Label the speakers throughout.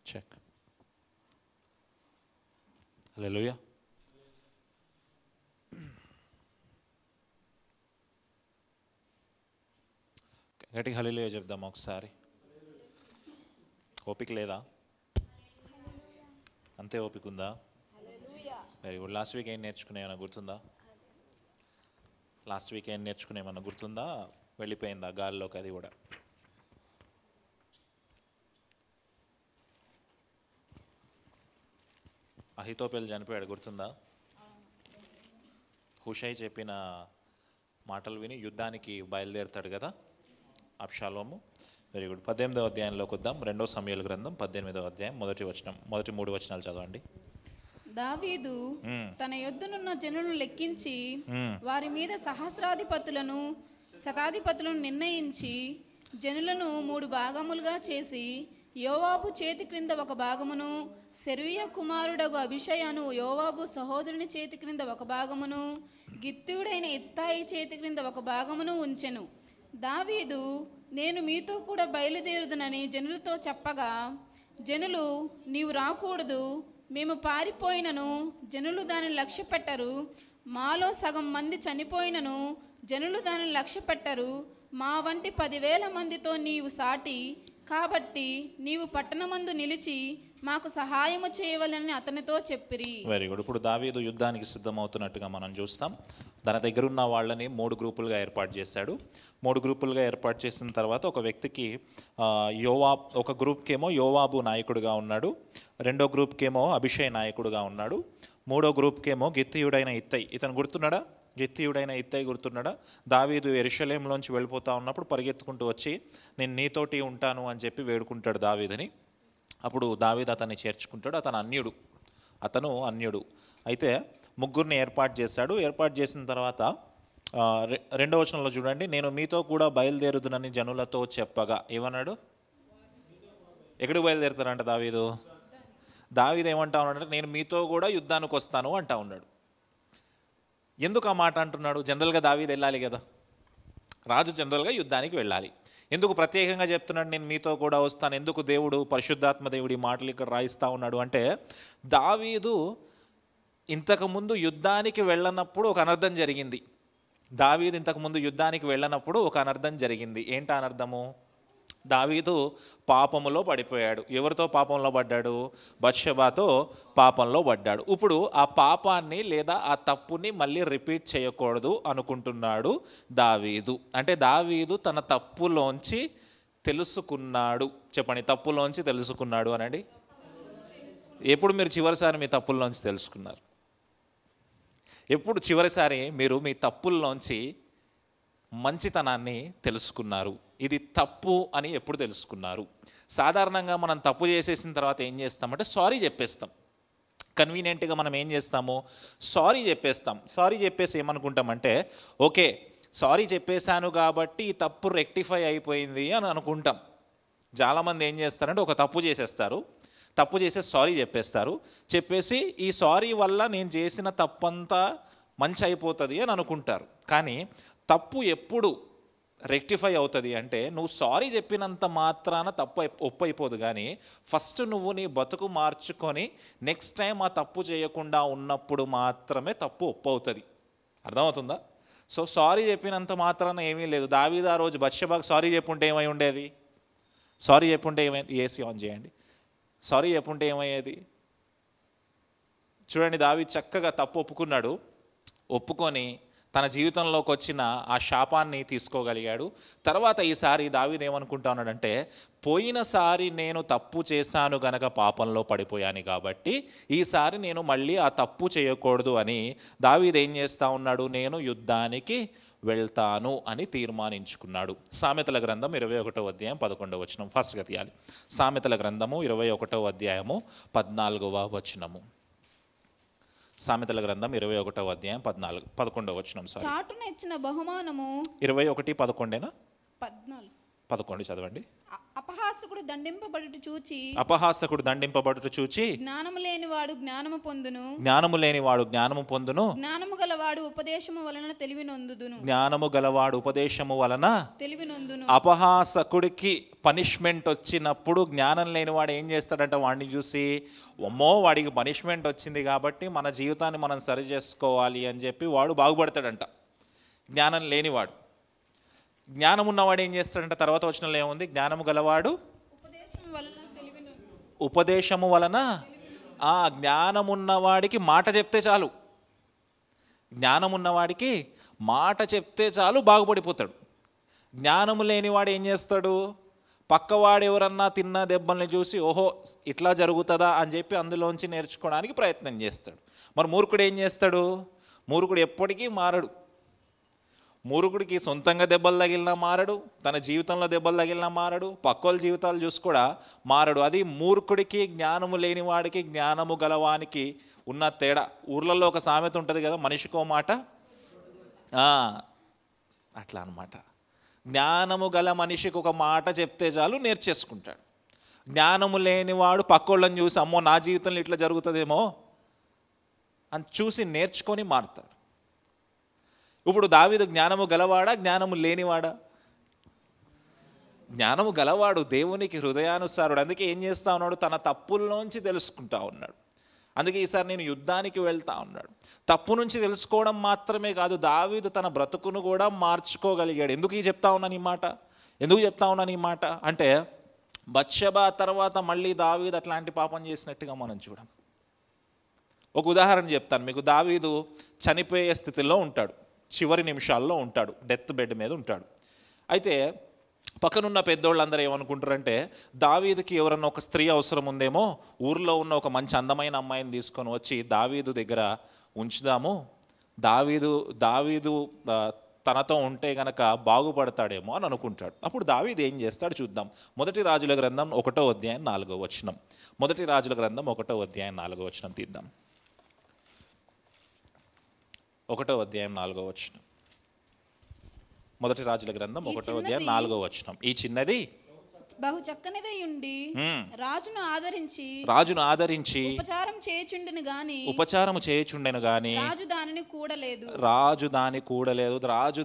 Speaker 1: Check. హల్లెలూయా. గట్టిగా హల్లెలూయా చెప్దాం ఒకసారి. ఓపిక లేదా? అంతే ఓపిక ఉందా? Very good. లాస్ట్ వీక్ ఏం నేర్చుకునేమన్నా గుర్తుందా? లాస్ట్ వీక్ ఏం నేర్చుకునేమన్నా గుర్తుందా? వెళ్ళిపోయిందా గాల్లోకి అది కూడా? అహితోపెలు చనిపోయాడు, గుర్తుందా? హుషై చెప్పిన మాటలు విని యుద్ధానికి బయలుదేరుతాడు కదా అబ్షాలోము. Very good. 18వ అధ్యాయంలోకి వద్దాం. 2వ సమూయేలు గ్రంథం 18వ అధ్యాయం మొదటి 3 వచనాలు చదవండి.
Speaker 2: దావీదు తన యొద్దనున్న జనులను లెక్కించి వారి మీద సహస్రాధిపతులను శతాధిపతులను నిర్ణయించి జనులను 3 భాగములుగా చేసి యోవాబు చేతి క్రింద ఒక భాగమును, సెరూయా కుమారుడగు అబీషైను యోవాబు సహోదరుని చేతి క్రింద ఒక భాగమును, గిత్తీయుడైన ఇత్తాయి చేతి క్రింద ఒక భాగమును ఉంచెను. దావీదు, నేను మీతో కూడా బయలుదేరుదునని జనులతో చెప్పగా, జనులు, నీవు రాకూడదు, మేము పారిపోయినను జనులు దానిని లక్ష్య పెట్టరు, మాలో సగం మంది చనిపోయినను జనులు దానిని లక్ష్య పెట్టరు, మా వంటి 10,000 మందితో నీవు సాటి, కాబట్టి నీవు పట్టణమందు నిలిచి మాకు సహాయము చేయవలని అతనితో చెప్పిరి.
Speaker 1: Very good. ఇప్పుడు దావీదు యుద్ధానికి సిద్ధమవుతున్నట్టుగా మనం చూస్తాం. తన దగ్గర ఉన్న వాళ్ళని 3 గ్రూపులుగా ఏర్పాటు చేశాడు. 3 గ్రూపులుగా ఏర్పాటు చేసిన తర్వాత ఒక వ్యక్తికి ఒక గ్రూప్కేమో యోవాబు నాయకుడిగా ఉన్నాడు, రెండో గ్రూప్కేమో అబీషై నాయకుడిగా ఉన్నాడు, మూడో గ్రూప్కేమో గిత్తీయుడైన ఇత్తై. ఇతను గుర్తున్నాడా? గిత్తీయుడైన ఇత్తై గుర్తున్నాడా? దావీదు యెరూషలేములోంచి వెళ్ళిపోతా ఉన్నప్పుడు పరిగెత్తుకుంటూ వచ్చి నేను నీతోటి ఉంటాను అని చెప్పి వేడుకుంటాడు దావీదుని. అప్పుడు దావీదు అతన్ని చేర్చుకుంటాడు. అతను అన్యుడు. అయితే 3 ఏర్పాటు చేశాడు. ఏర్పాటు చేసిన తర్వాత 2వ వచనంలో చూడండి, నేను మీతో కూడా బయలుదేరుదునని జనులతో చెప్పగా ఏమన్నాడు? ఎక్కడికి బయలుదేరుతారంట దావీదు ఏమంటా ఉన్నాడంటే నేను మీతో కూడా యుద్ధానికి వస్తాను అంటా ఉన్నాడు. ఎందుకు ఆ మాట అంటున్నాడు? జనరల్గా దావీదు వెళ్ళాలి కదా, రాజు జనరల్గా యుద్ధానికి వెళ్ళాలి. ఎందుకు ప్రత్యేకంగా చెప్తున్నాడు నేను మీతో కూడా వస్తాను? ఎందుకు దేవుడు, పరిశుద్ధాత్మ దేవుడి మాటలు ఇక్కడ రాయిస్తూ ఉన్నాడు అంటే, దావీదు ఇంతకుముందు యుద్ధానికి వెళ్ళనప్పుడు ఒక అనర్థం జరిగింది. ఒక అనర్థం జరిగింది. ఏంటి అనర్థము? దావీదు పాపములో పడిపోయాడు. ఎవరితో పాపంలో పడ్డాడు? బత్షెబాతో పాపంలో పడ్డాడు. ఇప్పుడు ఆ పాపాన్ని లేదా ఆ తప్పుని మళ్ళీ రిపీట్ చేయకూడదు అనుకుంటున్నాడు దావీదు. అంటే దావీదు తన తప్పులోంచి తెలుసుకున్నాడు. చెప్పండి, తప్పులోంచి తెలుసుకున్నాడు అనండి. ఎప్పుడు మీరు చివరిసారి మీ తప్పుల్లోంచి తెలుసుకున్నారు? ఎప్పుడు చివరిసారి మీరు మీ తప్పుల్లోంచి మంచితనాన్ని తెలుసుకున్నారు? ఇది తప్పు అని ఎప్పుడు తెలుసుకున్నారు? సాధారణంగా మనం తప్పు చేసేసిన తర్వాత ఏం చేస్తామంటే సారీ చెప్పేస్తాం. కన్వీనియంట్గా మనం ఏం చేస్తాము? సారీ చెప్పేసి ఏమనుకుంటామంటే, ఓకే సారీ చెప్పేశాను కాబట్టి ఈ తప్పు రెక్టిఫై అయిపోయింది అని అనుకుంటాం. చాలామంది ఏం చేస్తారంటే ఒక తప్పు చేసేసి సారీ చెప్పేసి ఈ సారీ వల్ల నేను చేసిన తప్పంతా మంచి అయిపోతుంది అని అనుకుంటారు. కానీ తప్పు ఎప్పుడు రెక్టిఫై అవుతుంది అంటే, నువ్వు సారీ చెప్పినంత మాత్రాన తప్పు ఒప్పు అయిపోదు, కానీ ఫస్ట్ నువ్వు నీ బతుకు మార్చుకొని నెక్స్ట్ టైం ఆ తప్పు చేయకుండా ఉన్నప్పుడు మాత్రమే తప్పు ఒప్పు అవుతుంది. అర్థమవుతుందా? సో సారీ చెప్పినంత మాత్రాన ఏమీ లేదు. దావీదు ఆ రోజు బత్షెబాకు సారీ చెప్పుంటే ఏమై ఉండేది? ఏసీ ఆన్ చేయండి. సారీ చెప్పుంటే ఏమయ్యేది? చూడండి, దావీదు చక్కగా తప్పు ఒప్పుకొని తన జీవితంలోకి వచ్చిన ఆ శాపాన్ని తీసుకోగలిగాడు. తర్వాత ఈసారి దావీదు ఏమనుకుంటా ఉన్నాడంటే, పోయినసారి నేను తప్పు చేశాను గనక పాపంలో పడిపోయాను కాబట్టి ఈసారి నేను మళ్ళీ ఆ తప్పు చేయకూడదు అని దావీదు ఏం చేస్తూ ఉన్నాడు? నేను యుద్ధానికి వెళ్తాను అని తీర్మానించుకున్నాడు. సామెతల గ్రంథం 21వ అధ్యాయం 11వ వచనం ఫస్ట్గా తీయాలి. సామెతల గ్రంథము 21వ అధ్యాయము 14వ వచనము. సామెతల గ్రంథం 21వ అధ్యాయం 11వ వచనం.
Speaker 2: చాటున ఇచ్చిన బహుమానము
Speaker 1: 21:11 11 చదవండి.
Speaker 2: అపహాసకుడు దండింపబడుట చూచి జ్ఞానము లేనివాడు జ్ఞానము పొందును, జ్ఞానము గలవాడు ఉపదేశము వలన తెలివి నొందును.
Speaker 1: అపహాసకుడికి పనిష్మెంట్ వచ్చినప్పుడు జ్ఞానం లేనివాడు ఏం చేస్తాడంట, వాడిని చూసి అమ్మో వాడికి పనిష్మెంట్ వచ్చింది కాబట్టి మన జీవితాన్ని మనం సరి చేసుకోవాలి అని చెప్పి వాడు బాగుపడతాడంట. జ్ఞానం లేనివాడు. జ్ఞానం ఉన్నవాడు ఏం చేస్తాడంట, తర్వాత వచనంలో ఏముంది, జ్ఞానము గలవాడు ఉపదేశము వలన. జ్ఞానమున్నవాడికి మాట చెప్తే చాలు, జ్ఞానమున్నవాడికి మాట చెప్తే చాలు బాగుపడిపోతాడు. జ్ఞానము లేనివాడు ఏం చేస్తాడు, పక్కవాడు ఎవరన్నా తిన్న దెబ్బల్ని చూసి ఓహో ఇట్లా జరుగుతుందా అని చెప్పి అందులోంచి నేర్చుకోవడానికి ప్రయత్నం చేస్తాడు. మరి మూర్ఖుడు ఏం చేస్తాడు, మూర్ఖుడు ఎప్పటికీ మారడు. మూర్ఖుడికి సొంతంగా దెబ్బలు తగిలినా మారడు, తన జీవితంలో దెబ్బలు తగిలినా మారడు, పక్కోళ్ళ జీవితాలు చూసి కూడా మారడు. అది మూర్ఖుడికి జ్ఞానము లేనివాడికి జ్ఞానము గలవానికి ఉన్న తేడా. ఊర్లలో ఒక సామెత ఉంటుంది కదా, మనిషికో మాట. అట్లా అన్నమాట. జ్ఞానము గల మనిషికి ఒక మాట చెప్తే చాలు నేర్చేసుకుంటాడు. జ్ఞానము లేనివాడు పక్కోళ్ళని చూసి అమ్మో నా జీవితంలో ఇట్లా జరుగుతుందేమో అని చూసి నేర్చుకొని మారుతాడు. ఇప్పుడు దావీదు జ్ఞానము గలవాడా, జ్ఞానము లేనివాడా? జ్ఞానము గలవాడు, దేవునికి హృదయానుసారుడు. అందుకే ఏం చేస్తా ఉన్నాడు, తన తప్పుల్లోంచి తెలుసుకుంటా ఉన్నాడు. అందుకే ఈసారి నేను యుద్ధానికి వెళ్తా ఉన్నాడు. తప్పు నుంచి తెలుసుకోవడం మాత్రమే కాదు, దావీదు తన బ్రతుకును కూడా మార్చుకోగలిగాడు. ఎందుకు చెప్తా ఉన్నాను ఈ మాట అంటే బత్షెబా తర్వాత మళ్ళీ దావీదు అట్లాంటి పాపం చేసినట్టుగా మనం చూడం. ఒక ఉదాహరణ చెప్తాను మీకు. దావీదు చనిపోయే స్థితిలో ఉంటాడు, చివరి నిమిషాల్లో ఉంటాడు, డెత్ బెడ్ మీద ఉంటాడు. అయితే పక్కనున్న పెద్దోళ్ళందరూ ఏమనుకుంటారంటే, దావీదుకి ఎవరన్నా ఒక స్త్రీ అవసరం ఉందేమో, ఊర్లో ఉన్న ఒక మంచి అందమైన అమ్మాయిని తీసుకొని వచ్చి దావీదు దగ్గర ఉంచుదాము, దావీదు తనతో ఉంటే గనక బాగుపడతాడేమో అని అనుకుంటాడు. అప్పుడు దావీదు ఏం చేస్తాడు చూద్దాం. మొదటి రాజుల గ్రంథం 1వ అధ్యాయం 4వ వచనం. మొదటి రాజుల గ్రంథం 1వ అధ్యాయం 4వ వచనం తీద్దాం. 1వ అధ్యాయం 4వ వచనం. మొదటి రాజుల గ్రంథం 1వ అధ్యాయం 4వ వచనం. ఈ చిన్నది
Speaker 2: బహు చక్కనిదై ఉండి రాజును ఆదరించి
Speaker 1: ఉపచారము చేయుచుండెను గాని రాజు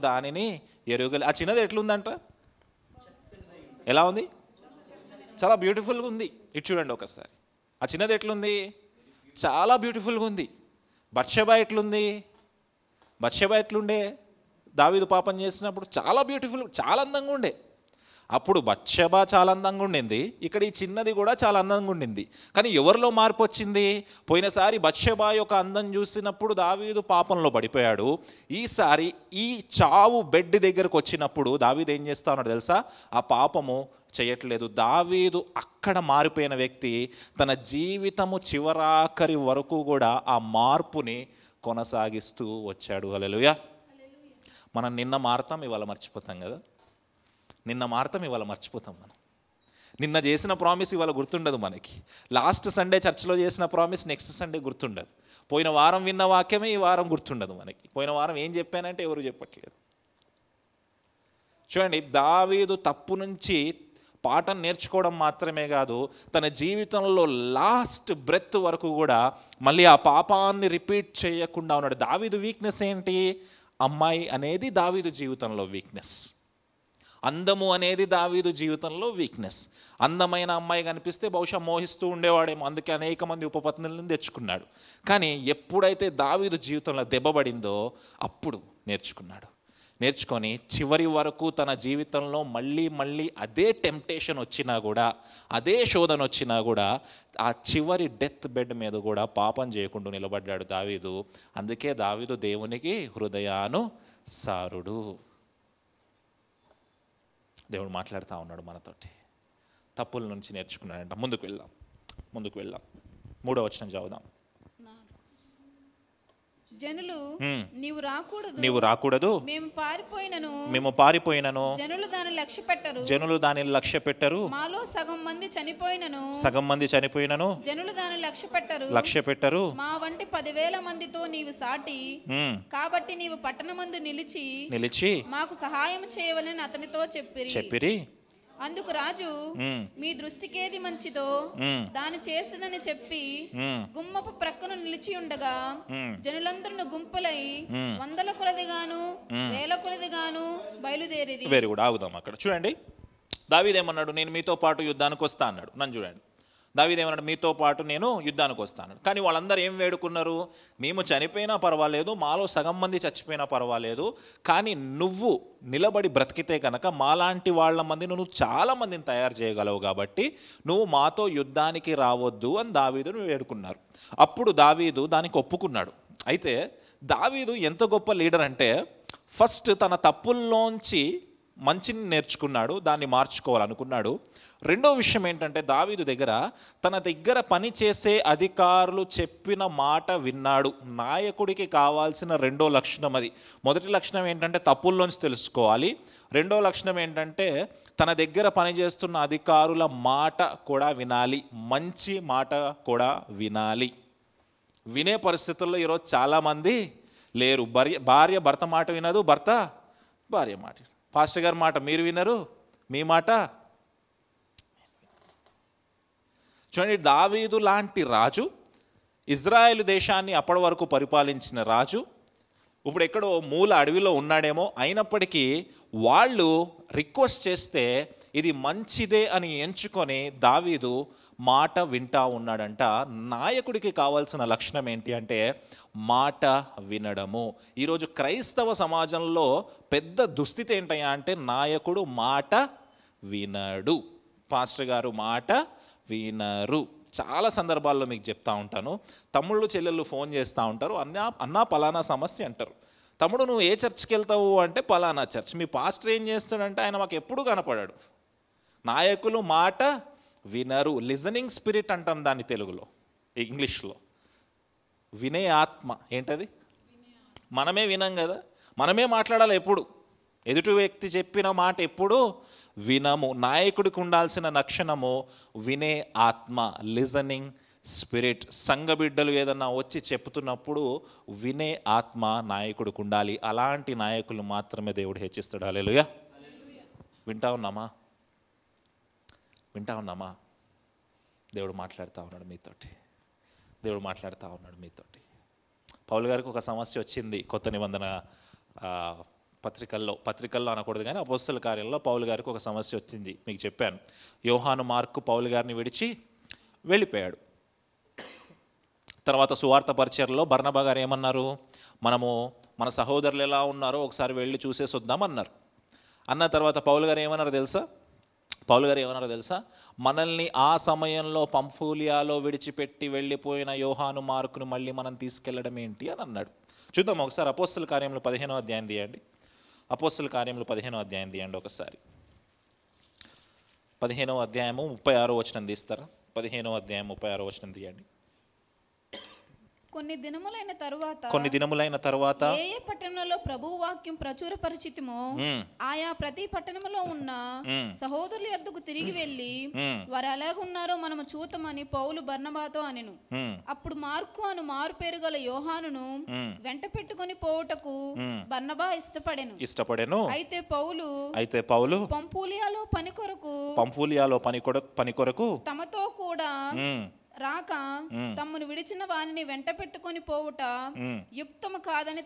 Speaker 1: దానిని ఎరుగలే. ఆ చిన్నది ఎట్లుందంట, ఎలా ఉంది? చాలా బ్యూటిఫుల్గా ఉంది. ఇటు చూడండి ఒకసారి. ఆ చిన్నది ఎట్లుంది? చాలా బ్యూటిఫుల్గా ఉంది. బత్షెబా ఎట్లుండే దావీదు పాపం చేసినప్పుడు? చాలా బ్యూటిఫుల్, చాలా అందంగా ఉండే. అప్పుడు బత్షెబా చాలా అందంగా ఉండింది, ఇక్కడ ఈ చిన్నది కూడా చాలా అందంగా ఉండింది. కానీ ఎవరిలో మార్పు వచ్చింది? పోయినసారి బత్షెబా యొక్క అందం చూసినప్పుడు దావీదు పాపంలో పడిపోయాడు. ఈసారి ఈ చావు బెడ్ దగ్గరకు వచ్చినప్పుడు దావీదు ఏం చేస్తా ఉన్నాడు తెలుసా? ఆ పాపము చేయట్లేదు. దావీదు అక్కడ మారిపోయిన వ్యక్తి తన జీవితము చివరాఖరి వరకు కూడా ఆ మార్పుని కొనసాగిస్తూ వచ్చాడు. హల్లెలూయా. మనం నిన్న మారతాం, ఇవాళ మర్చిపోతాం కదా. మనం నిన్న చేసిన ప్రామిస్ ఇవాళ గుర్తుండదు మనకి. లాస్ట్ సండే చర్చ్లో చేసిన ప్రామిస్ నెక్స్ట్ సండే గుర్తుండదు. పోయిన వారం విన్న వాక్యమే ఈ వారం గుర్తుండదు మనకి. పోయిన వారం ఏం చెప్పానంటే ఎవరు చెప్పట్లేదు. చూడండి, దావీదు తప్పు నుంచి పాఠం నేర్చుకోవడం మాత్రమే కాదు, తన జీవితంలో లాస్ట్ బ్రెత్ వరకు కూడా మళ్ళీ ఆ పాపాన్ని రిపీట్ చేయకుండా ఉన్నాడు. దావీదు వీక్నెస్ ఏంటి? అమ్మాయి అనేది దావీదు జీవితంలో వీక్నెస్. అందము అనేది దావీదు జీవితంలో వీక్నెస్. అందమైన అమ్మాయి కనిపిస్తే బహుశా మోహిస్తూ ఉండేవాడేమో, అందుకే అనేక మంది ఉపపత్నులను తెచ్చుకున్నాడు. కానీ ఎప్పుడైతే దావీదు జీవితంలో దెబ్బపడిందో అప్పుడు నేర్చుకొని చివరి వరకు తన జీవితంలో మళ్ళీ అదే టెంప్టేషన్ వచ్చినా కూడా, అదే శోధన వచ్చినా కూడా ఆ చివరి డెత్ బెడ్ మీద కూడా పాపం చేయకుండా నిలబడ్డాడు దావీదు. అందుకే దావీదు దేవునికి హృదయానుసారుడు. దేవుడు మాట్లాడుతూ ఉన్నాడు మనతోటి. తప్పుల నుంచి నేర్చుకున్నాడంట. ముందుకు వెళ్దాం. 3వ వచనం చదువుదాం.
Speaker 2: జనులు
Speaker 1: నీవు రాకూడదు, మేము పారిపోయినను జనులు దానిని లక్ష్య పెట్టరు. మాలో సగం మంది చనిపోయినను జనులు దానిని లక్ష్య పెట్టరు.
Speaker 2: మా వంటి 10,000 మందితో నీవు సాటి, కాబట్టి నీవు పట్టణమందు నిలిచి మాకు సహాయం చేయవలని అతనితో చెప్పిరి. అందుకు రాజు, మీ దృష్టికేది మంచిదో దాని చేస్తునని చెప్పి గుమ్మపు ప్రక్కను నిలిచి ఉండగా జనులందరూ గుంపులై 100 కొలదిగాను 1000 కొలదిగాను బయలుదేరి.
Speaker 1: వెరీ గుడ్, ఆగుదాం అక్కడ. చూడండి, దావీదేమన్నాడు, నేను మీతో పాటు యుద్ధానికి వస్తా అన్నాడు. నన్ను చూడండి, దావీదేమన్నాడు, మీతో పాటు నేను యుద్ధానికి వస్తాను. కానీ వాళ్ళందరూ ఏం వేడుకున్నారు, మేము చనిపోయినా పర్వాలేదు, మాలో సగం మంది చచ్చిపోయినా పర్వాలేదు, కానీ నువ్వు నిలబడి బ్రతికితే కనుక మాలాంటి వాళ్ళ మంది నువ్వు చాలా మందిని తయారు చేయగలవు, కాబట్టి నువ్వు మాతో యుద్ధానికి రావద్దు అని దావీదును వేడుకున్నారు. అప్పుడు దావీదు దానికి ఒప్పుకున్నాడు. అయితే దావీదు ఎంత గొప్ప లీడర్ అంటే, ఫస్ట్ తన తప్పుల్లోంచి మంచిని నేర్చుకున్నాడు, దాన్ని మార్చుకోవాలనుకున్నాడు. రెండో విషయం ఏంటంటే, దావీదు దగ్గర తన దగ్గర పనిచేసే అధికారులు చెప్పిన మాట విన్నాడు. నాయకుడికి కావాల్సిన రెండో లక్షణం అది. మొదటి లక్షణం ఏంటంటే తప్పుల్లోంచి తెలుసుకోవాలి. రెండో లక్షణం ఏంటంటే తన దగ్గర పనిచేస్తున్న అధికారుల మాట కూడా వినాలి, మంచి మాట కూడా వినాలి. వినే పరిస్థితుల్లో ఈరోజు చాలామంది లేరు. భార్య భర్త మాట వినదు, భర్త భార్య మాట. పాస్టర్ గారి మాట మీరు వినరు, మీ మాట. చూడండి, దావీదు లాంటి రాజు, ఇజ్రాయెల్ దేశాన్ని అప్పటి వరకు పరిపాలించిన రాజు, ఇప్పుడు ఎక్కడో మూల అడవిలో ఉన్నాడేమో, అయినప్పటికీ వాళ్ళు రిక్వెస్ట్ చేస్తే ఇది మంచిదే అని ఎంచుకొని దావీదు మాట వింటా ఉన్నాడంట. నాయకుడికి కావాల్సిన లక్షణం ఏంటి అంటే మాట వినడము. ఈరోజు క్రైస్తవ సమాజంలో పెద్ద దుస్థితి ఏంటయ్యా అంటే, నాయకుడు మాట వినడు, పాస్టర్ గారు మాట వినరు. చాలా సందర్భాల్లో మీకు చెప్తా ఉంటాను, తమ్ముళ్ళు చెల్లెళ్ళు ఫోన్ చేస్తూ ఉంటారు, అన్నా పలానా సమస్య అంటారు. తమ్ముడు నువ్వు ఏ చర్చ్కి వెళ్తావు అంటే పలానా చర్చ్. మీ పాస్టర్ ఏం చేస్తాడంటే ఆయన మాకు ఎప్పుడూ కనపడాడు. నాయకులు మాట వినరు. లిజనింగ్ స్పిరిట్ అంటాం దాన్ని తెలుగులో, ఇంగ్లీష్లో వినే ఆత్మ. ఏంటది? మనమే వినం కదా, మనమే మాట్లాడాలి ఎప్పుడు. ఎదుటి వ్యక్తి చెప్పిన మాట ఎప్పుడు వినము. నాయకుడికి ఉండాల్సిన లక్షణము వినే ఆత్మ, లిజనింగ్ స్పిరిట్. సంఘ బిడ్డలు ఏదన్నా వచ్చి చెప్తున్నప్పుడు వినే ఆత్మ నాయకుడికి ఉండాలి. అలాంటి నాయకులు మాత్రమే దేవుడు హెచ్చిస్తాడు. హల్లెలూయా. వింటా ఉన్నామా? దేవుడు మాట్లాడుతూ ఉన్నాడు మీతోటి, దేవుడు మాట్లాడుతూ ఉన్నాడు మీతోటి. పౌలు గారికి ఒక సమస్య వచ్చింది కొత్త నిబంధన పత్రికల్లో అనకూడదు కానీ అపోస్తల కార్యంలో పౌలు గారికి ఒక సమస్య వచ్చింది. మీకు చెప్పాను, యోహాను మార్కు పౌలు గారిని విడిచి వెళ్ళిపోయాడు. తర్వాత సువార్త పరిచర్యలో బర్నబా గారు ఏమన్నారు, మనము మన సహోదరులు ఎలా ఉన్నారో ఒకసారి వెళ్ళి చూసేసి వద్దామన్నారు. అన్న తర్వాత పౌలు గారు ఏమన్నారో తెలుసా, మనల్ని ఆ సమయంలో పంఫూలియాలో విడిచిపెట్టి వెళ్ళిపోయిన యోహాను మార్కును మళ్ళీ మనం తీసుకెళ్ళడం ఏంటి అని అన్నాడు. చూద్దాం ఒకసారి అపోస్తల కార్యములు 15వ అధ్యాయం తీయండి. అపోస్తల కార్యములు 15వ అధ్యాయం తీయండి ఒకసారి. 15వ అధ్యాయము 36వ వచనం తీస్తారా? 15వ అధ్యాయం 36వ వచనం తీయండి.
Speaker 2: కొన్ని
Speaker 1: దినములైన తరువాత
Speaker 2: ఏ పట్టణంలో ప్రభువు వాక్యం ప్రచురపరిచితిమో ఆయా ప్రతి పట్టణంలో ఉన్న సహోదరుల యొద్దకు తిరిగి వెళ్ళి వారు ఎలాగున్నారో మనము చూతమని పౌలు బర్నబాతో అనెను. అప్పుడు మార్కు అను మారు పేరు గల యోహానును వెంట పెట్టుకుని పోవుటకు బర్నబా ఇష్టపడెను. అయితే పౌలు పంఫూలియాలో పని కొరకు తమతో కూడా రాక తమ్మును విడిచిన వారిని వెంట పెట్టుకొని పోవుట యుక్తము కాదని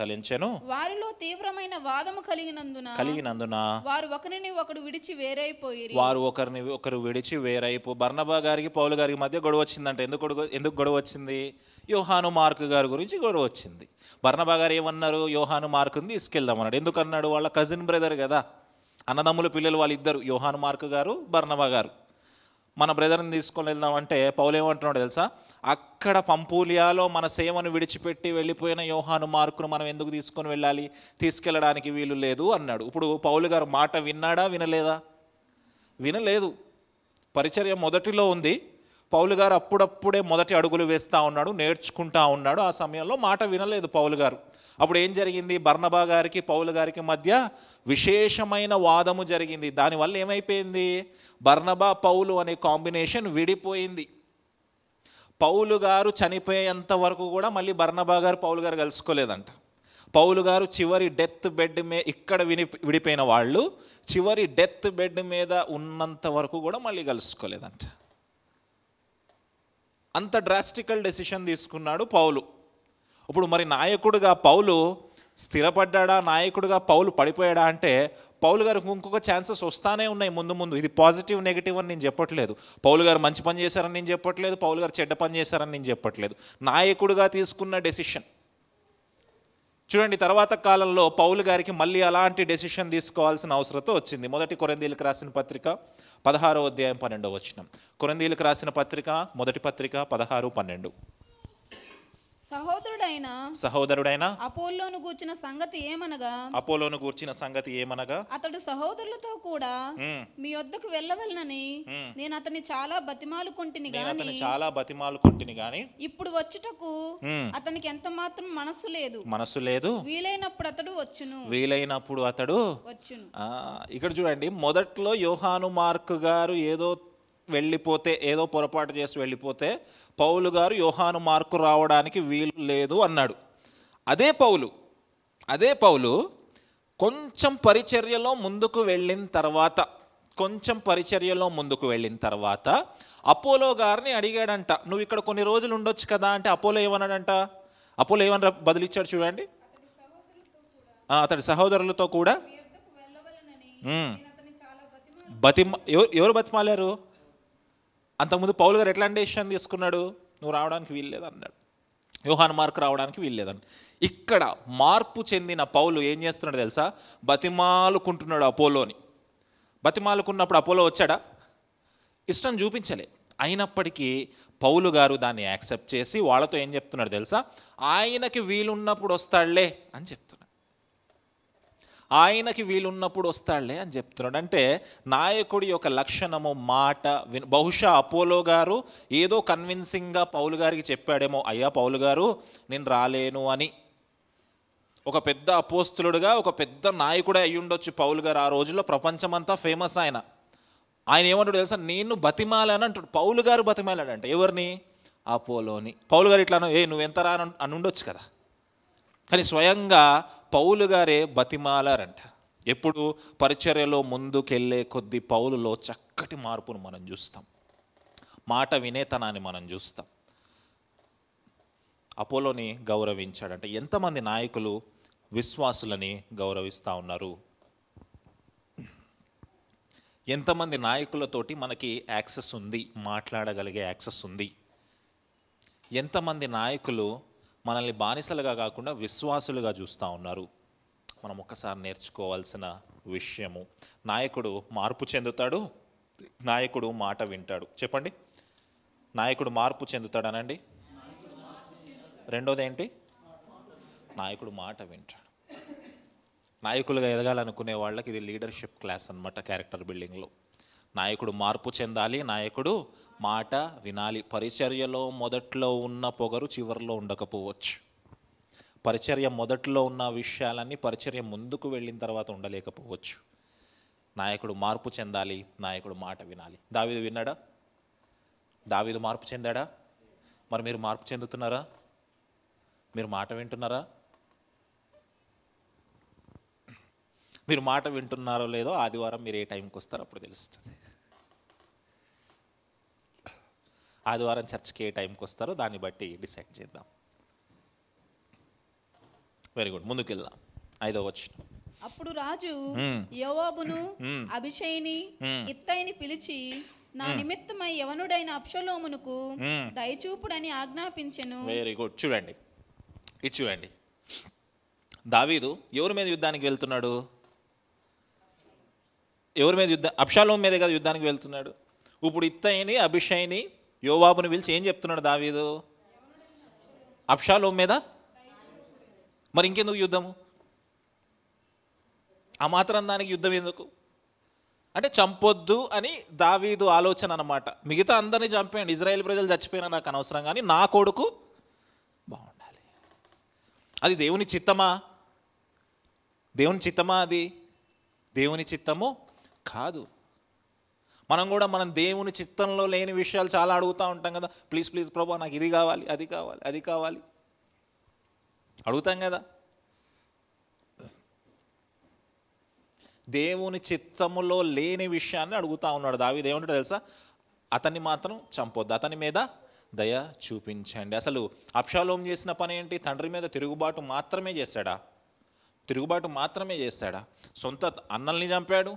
Speaker 2: తలంచెను. వారిలో తీవ్రమైన వాదము కలిగినందున వారు ఒకరిని ఒకరు విడిచి వేరైపోయి
Speaker 1: బర్నబా గారికి పౌలు గారికి మధ్య గొడవ వచ్చిందంట. ఎందుకు గొడవ వచ్చింది? యోహాను మార్కు గారి గురించి గొడవ వచ్చింది. బర్నబా గారు ఏమన్నారు, యోహాను మార్కుని తీసుకెళ్దామన్నాడు. ఎందుకన్నాడు? వాళ్ళ కజిన్ బ్రదర్ కదా, అన్నదమ్ముల పిల్లలు వాళ్ళిద్దరు, యోహాను మార్కు గారు, బర్నబా గారు. మన బ్రదర్ని తీసుకొని వెళ్దామంటే పౌలు ఏమంటున్నాడు తెలుసా, అక్కడ పంఫూలియాలో మన సేవను విడిచిపెట్టి వెళ్ళిపోయిన యోహాను మార్కును మనం ఎందుకు తీసుకొని వెళ్ళాలి, తీసుకెళ్ళడానికి వీలు లేదు అన్నాడు. ఇప్పుడు పౌలు గారు మాట విన్నాడా, వినలేదా? వినలేదు. పరిచర్య మొదటిలో ఉంది. పౌలు గారు అప్పుడప్పుడే మొదటి అడుగులు వేస్తూ ఉన్నాడు, నేర్చుకుంటా ఉన్నాడు. ఆ సమయంలో మాట వినలేదు పౌలు గారు. అప్పుడు ఏం జరిగింది? బర్నబా గారికి పౌలు గారికి మధ్య విశేషమైన వాదము జరిగింది. దానివల్ల ఏమైపోయింది? బర్నబా పౌలు అనే కాంబినేషన్ విడిపోయింది. పౌలు గారు చనిపోయేంత వరకు కూడా మళ్ళీ బర్నబా గారు పౌలు గారు కలుసుకోలేదంట. పౌలు గారు చివరి డెత్ బెడ్ ఇక్కడ విడిపోయిన వాళ్ళు చివరి డెత్ బెడ్ మీద ఉన్నంత వరకు కూడా మళ్ళీ కలుసుకోలేదంట. అంత డ్రాస్టికల్ డెసిషన్ తీసుకున్నాడు పౌలు. ఇప్పుడు మరి నాయకుడిగా పౌలు స్థిరపడ్డా, నాయకుడిగా పౌలు పడిపోయాడా అంటే పౌలు గారికి ఇంకొక ఛాన్సెస్ వస్తానే ఉన్నాయి ముందు ముందు. ఇది పాజిటివ్ నెగిటివ్ అని నేను చెప్పట్లేదు. పౌలు గారు మంచి పని చేశారని నేను చెప్పట్లేదు, పౌలు గారు చెడ్డ పని చేశారని నేను చెప్పట్లేదు. నాయకుడిగా తీసుకున్న డెసిషన్ చూడండి. తర్వాత కాలంలో పౌలు గారికి మళ్ళీ అలాంటి డెసిషన్ తీసుకోవాల్సిన అవసరం వచ్చింది. మొదటి కొరింథీయులకు రాసిన పత్రిక 16వ అధ్యాయం 12వ వచనం. కొరింథీయులకు రాసిన పత్రిక మొదటి పత్రిక 16:12. సహోదరుడైన
Speaker 2: అపోల్లోను గూర్చిన సంగతి ఏమనగా అతడు సహోదరులతో కూడా మీ వద్దకు వెళ్ళవలనని నేను అతన్ని చాలా బతిమాలుకొంటిని గాని ఇప్పుడు వచ్చుటకు అతనికి ఎంత మాత్రం మనస్సు లేదు. వీలైనప్పుడు అతడు వచ్చును.
Speaker 1: ఇక్కడ చూడండి, మొదట్లో యోహాను మార్కు గారు వెళ్ళిపోతే, ఏదో పొరపాటు చేసి వెళ్ళిపోతే పౌలు గారు యోహాను మార్కు రావడానికి వీలు లేదు అన్నాడు. అదే పౌలు కొంచెం పరిచర్యలో ముందుకు వెళ్ళిన తర్వాత అపోలో గారిని అడిగాడంట, నువ్వు ఇక్కడ కొన్ని రోజులు ఉండొచ్చు కదా అంటే అపోలో ఏమన్నా బదిలిచ్చాడు చూడండి. అతడి సహోదరులతో కూడా ఎవరు బతిమాలారు? అంతకుముందు పౌలు గారు ఎట్లాంటి డెసిషన్ తీసుకున్నాడు? నువ్వు రావడానికి వీల్లేదు అన్నాడు, యోహాను మార్కు రావడానికి వీల్లేదని. ఇక్కడ మార్పు చెందిన పౌలు ఏం చేస్తున్నాడు తెలుసా? బతిమాలుకుంటున్నాడు అపోలోని. బతిమాలుకున్నప్పుడు అపోలో వచ్చాడా? ఇష్టం చూపించలే. అయినప్పటికీ పౌలు గారు దాన్ని యాక్సెప్ట్ చేసి వాళ్ళతో ఏం చెప్తున్నాడు తెలుసా? ఆయనకి వీలున్నప్పుడు వస్తాడులే అని చెప్తున్నాడు. అంటే నాయకుడి యొక్క లక్షణము మాట బహుశా అపోలో గారు ఏదో కన్విన్సింగ్గా పౌలు గారికి చెప్పాడేమో, అయ్యా పౌలు గారు నేను రాలేను అని. ఒక పెద్ద అపోస్తులుడుగా ఒక పెద్ద నాయకుడే అయ్యి ఉండొచ్చు పౌలు గారు. ఆ రోజుల్లో ప్రపంచమంతా ఫేమస్ ఆయన ఏమంటాడు తెలుసా? నేను బతిమాలని అంటాడు. పౌలు గారు బతిమాలాడంట. ఎవరిని? అపోలోని. పౌలు గారు ఇట్లా నువ్వెంత రా అని ఉండొచ్చు కదా, కానీ స్వయంగా పౌలు గారే బతిమాలారంట. ఎప్పుడు? పరిచర్యలో ముందుకెళ్ళే కొద్దీ పౌలులో చక్కటి మార్పును మనం చూస్తాం, మాట వినేతనాన్ని మనం చూస్తాం. అపోలోని గౌరవించాడంట. ఎంతమంది నాయకులు విశ్వాసులని గౌరవిస్తూ ఉన్నారు? ఎంతమంది నాయకులతోటి మనకి యాక్సెస్ ఉంది, మాట్లాడగలిగే యాక్సెస్ ఉంది? ఎంతమంది నాయకులు మనల్ని బానిసలుగా కాకుండా విశ్వాసులుగా చూస్తూ ఉన్నారు? మనం ఒక్కసారి నేర్చుకోవాల్సిన విషయము. నాయకుడు మార్పు చెందుతాడు, నాయకుడు మాట వింటాడు. చెప్పండి, నాయకుడు మార్పు చెందుతాడనండి. రెండోది ఏంటి? నాయకుడు మాట వింటాడు. నాయకులుగా ఎదగాలనుకునే వాళ్ళకి ఇది లీడర్షిప్ క్లాస్ అన్నమాట, క్యారెక్టర్ బిల్డింగ్లో. నాయకుడు మార్పు చెందాలి, నాయకుడు మాట వినాలి. పరిచర్యలో మొదట్లో ఉన్న పొగరు చివరిలో ఉండకపోవచ్చు. పరిచర్య మొదట్లో ఉన్న విషయాలన్నీ పరిచర్య ముందుకు వెళ్ళిన తర్వాత ఉండలేకపోవచ్చు. నాయకుడు మార్పు చెందాలి, నాయకుడు మాట వినాలి. దావీదు విన్నాడా? దావీదు మార్పు చెందాడా? మరి మీరు మార్పు చెందుతున్నారా? మీరు మాట వింటున్నారా? మీరు మాట వింటున్నారో లేదో ఆదివారం మీరు ఏ టైంకి వస్తారో అప్పుడు తెలుస్తుంది. ఆదివారం చర్చ్కి ఏ టైంకి వస్తారో దాన్ని బట్టి డిసైడ్ చేద్దాం. వెరీ గుడ్, ముందుకు వెళ్దాం. 5వ వచనం.
Speaker 2: అప్పుడు రాజు యోవాబును అబీషైని ఇత్తయిని పిలిచి నా నిమిత్తమై యవనుడైన అబ్షలోమునకు దయచూపుడని ఆజ్ఞాపించెను.
Speaker 1: Very good. చూడండి, ఇది చూడండి. దావీదు ఎవరి మీద యుద్ధానికి వెళ్తున్నాడు? ఎవరి మీద అబ్షాలోము మీదే కదా యుద్ధానికి వెళ్తున్నాడు. ఇప్పుడు ఇత్తయిని అబీషైని యోవాబుని పిలిచి ఏం చెప్తున్నాడు దావీదు? అబ్షాలోము మీద. మరి ఇంకెందుకు యుద్ధము? ఆ మాత్రం దానికి యుద్ధం ఎందుకు? అంటే చంపొద్దు అని దావీదు ఆలోచన అన్నమాట. మిగతా అందరినీ చంపేయండి, ఇజ్రాయేల్ ప్రజలు చచ్చిపోయినా నాకు అనవసరం, కానీ నా కొడుకు బాగుండాలి. అది దేవుని చిత్తమా? దేవుని చిత్తమా? అది దేవుని చిత్తము కాదు. మనం కూడా మనం దేవుని చిత్తంలో లేని విషయాలు చాలా అడుగుతూ ఉంటాం కదా. ప్లీజ్ ప్లీజ్ ప్రభా నాకు ఇది కావాలి, అది కావాలి, అది కావాలి అడుగుతాం కదా. దేవుని చిత్తములో లేని విషయాన్ని అడుగుతూ ఉన్నాడు దావీదు. ఏమంటాడు తెలుసా? అతన్ని మాత్రం చంపొద్దు, అతని మీద దయ చూపించండి. అసలు అబ్షాలోము చేసిన పని ఏంటి? తండ్రి మీద తిరుగుబాటు మాత్రమే చేశాడా? తిరుగుబాటు మాత్రమే చేశాడా? సొంత అన్నల్ని చంపాడు,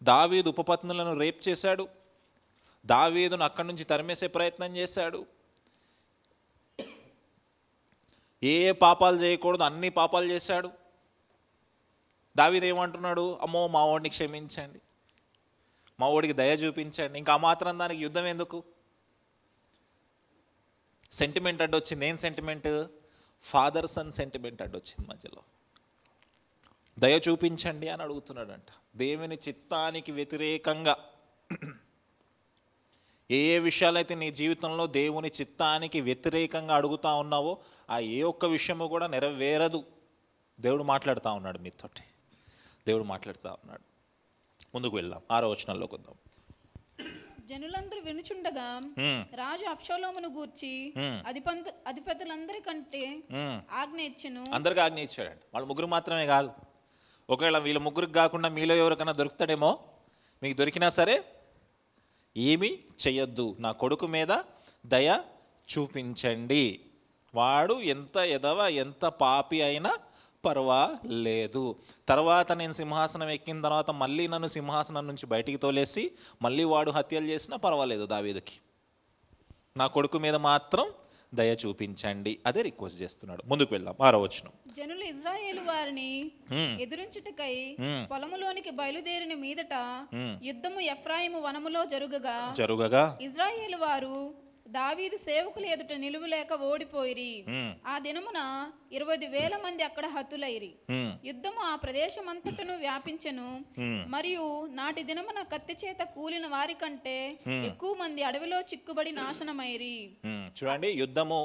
Speaker 1: దావీదు ఉపపత్నులను రేప్ చేశాడు, దావీదును అక్కడి నుంచి తరిమేసే ప్రయత్నం చేశాడు. ఏ పాపాలు చేయకూడదు అన్ని పాపాలు చేశాడు. దావీదు ఏమంటున్నాడు? అమ్మో మా వాడిని క్షమించండి, మా వాడికి దయ చూపించండి. ఇంకా ఆ మాత్రం దానికి యుద్ధం ఎందుకు? సెంటిమెంట్ అడ్డొచ్చింది. ఏం సెంటిమెంట్? ఫాదర్ సన్ సెంటిమెంట్ అడ్డొచ్చింది మధ్యలో. దయ చూపించండి అని అడుగుతున్నాడంట. దేవుని చిత్తానికి వ్యతిరేకంగా ఏ ఏ విషయాలైతే నీ జీవితంలో దేవుని చిత్తానికి వ్యతిరేకంగా అడుగుతా ఉన్నావో ఆ ఏ ఒక్క విషయము కూడా నెరవేరదు. దేవుడు మాట్లాడుతూ ఉన్నాడు మీతోటి, దేవుడు మాట్లాడుతూ ఉన్నాడు. ముందుకు వెళ్దాం, 6వ వచనంలోకి వద్దాం.
Speaker 2: జనులందరూ వినుచుండగా రాజు అబ్షాలోమును గూర్చి అధిపతులందరికంటే ఆజ్ఞ ఇచ్చెను. అందరికి ఆజ్ఞ ఇచ్చాడండి. వాళ్ళు ముగ్గురు మాత్రమే కాదు, ఒకవేళ వీళ్ళ ముగ్గురికి కాకుండా మీలో ఎవరికైనా దొరుకుతాడేమో, మీకు దొరికినా సరే ఏమీ చెయ్యొద్దు, నా కొడుకు మీద దయ చూపించండి. వాడు ఎంత ఎదవ ఎంత పాపి అయినా పర్వాలేదు. తర్వాత నేను సింహాసనం ఎక్కిన తర్వాత మళ్ళీ నన్ను సింహాసనం నుంచి బయటికి తోలేసి మళ్ళీ వాడు హత్యలు చేసినా పర్వాలేదు దావీదుకి, నా కొడుకు మీద మాత్రం దయ చూపించండి. అదే రిక్వెస్ట్ చేస్తున్నాడు. ముందుకు వెళ్దాం, 6వ వచనం. జనులు ఇశ్రాయేలు వారిని ఎదురించుటకై పొలములోనికి బయలుదేరిన మీదట యుద్ధము ఎఫ్రాయిము వనములో జరుగగా ఇశ్రాయేలు వారు దావీదు సేవకుల ఎదుట నిలువలేక ఓడిపోయిరి. ఆ దినమున 20,000 మంది అక్కడ హతులైరి. యుద్ధము ఆ ప్రదేశమంతటను వ్యాపించెను. మరియు నాటి దినమున కత్తి చేత కూలిన వారి కంటే ఎక్కువ మంది అడవిలో చిక్కుబడి నాశనమైరి. చూడండి, యుద్ధము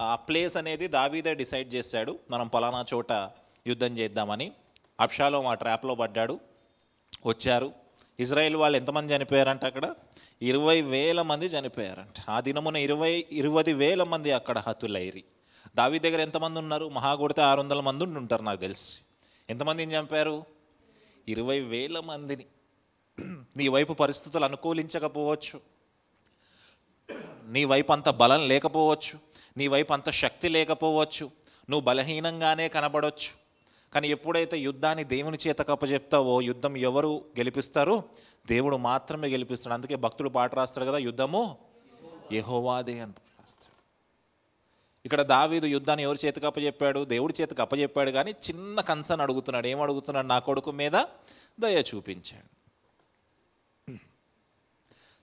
Speaker 2: ఆ ప్లేస్ అనేది దావీదే డిసైడ్ చేశాడు. మనం పలానా చోట యుద్ధం చేద్దామని. అబ్షాలోము ఆ ట్రాప్లో పడ్డాడు. వచ్చారు. ఇజ్రాయెల్ వాళ్ళు ఎంతమంది చనిపోయారంట? అక్కడ 20,000 మంది చనిపోయారంట. ఆ దినమున 20,000 మంది అక్కడ హతులైరి. దావీదు దగ్గర ఎంతమంది ఉన్నారు? మహా కొడితే 600 మంది ఉంటారు నాకు తెలిసి. ఎంతమందిని చంపారు? 20,000 మందిని. నీ వైపు పరిస్థితులు అనుకూలించకపోవచ్చు, నీ వైపు అంత బలం లేకపోవచ్చు, నీ వైపు అంత శక్తి లేకపోవచ్చు, నువ్వు బలహీనంగానే కనబడవచ్చు. కానీ ఎప్పుడైతే యుద్ధాన్ని దేవుని చేత కప్పచెప్తావో యుద్ధం ఎవరు గెలిపిస్తారు? దేవుడు మాత్రమే గెలిపిస్తాడు. అందుకే భక్తుడు పాట రాస్తాడు కదా, యుద్ధము యెహోవాదే అని రాస్తాడు. ఇక్కడ దావీదు యుద్ధాన్ని ఎవరి చేతికి అప్పచెప్పాడు? దేవుడి చేతికి అప్పచెప్పాడు. కానీ చిన్న కన్సర్న్ అడుగుతున్నాడు. ఏమడుగుతున్నాడు? నా కొడుకు మీద దయ చూపించాడు.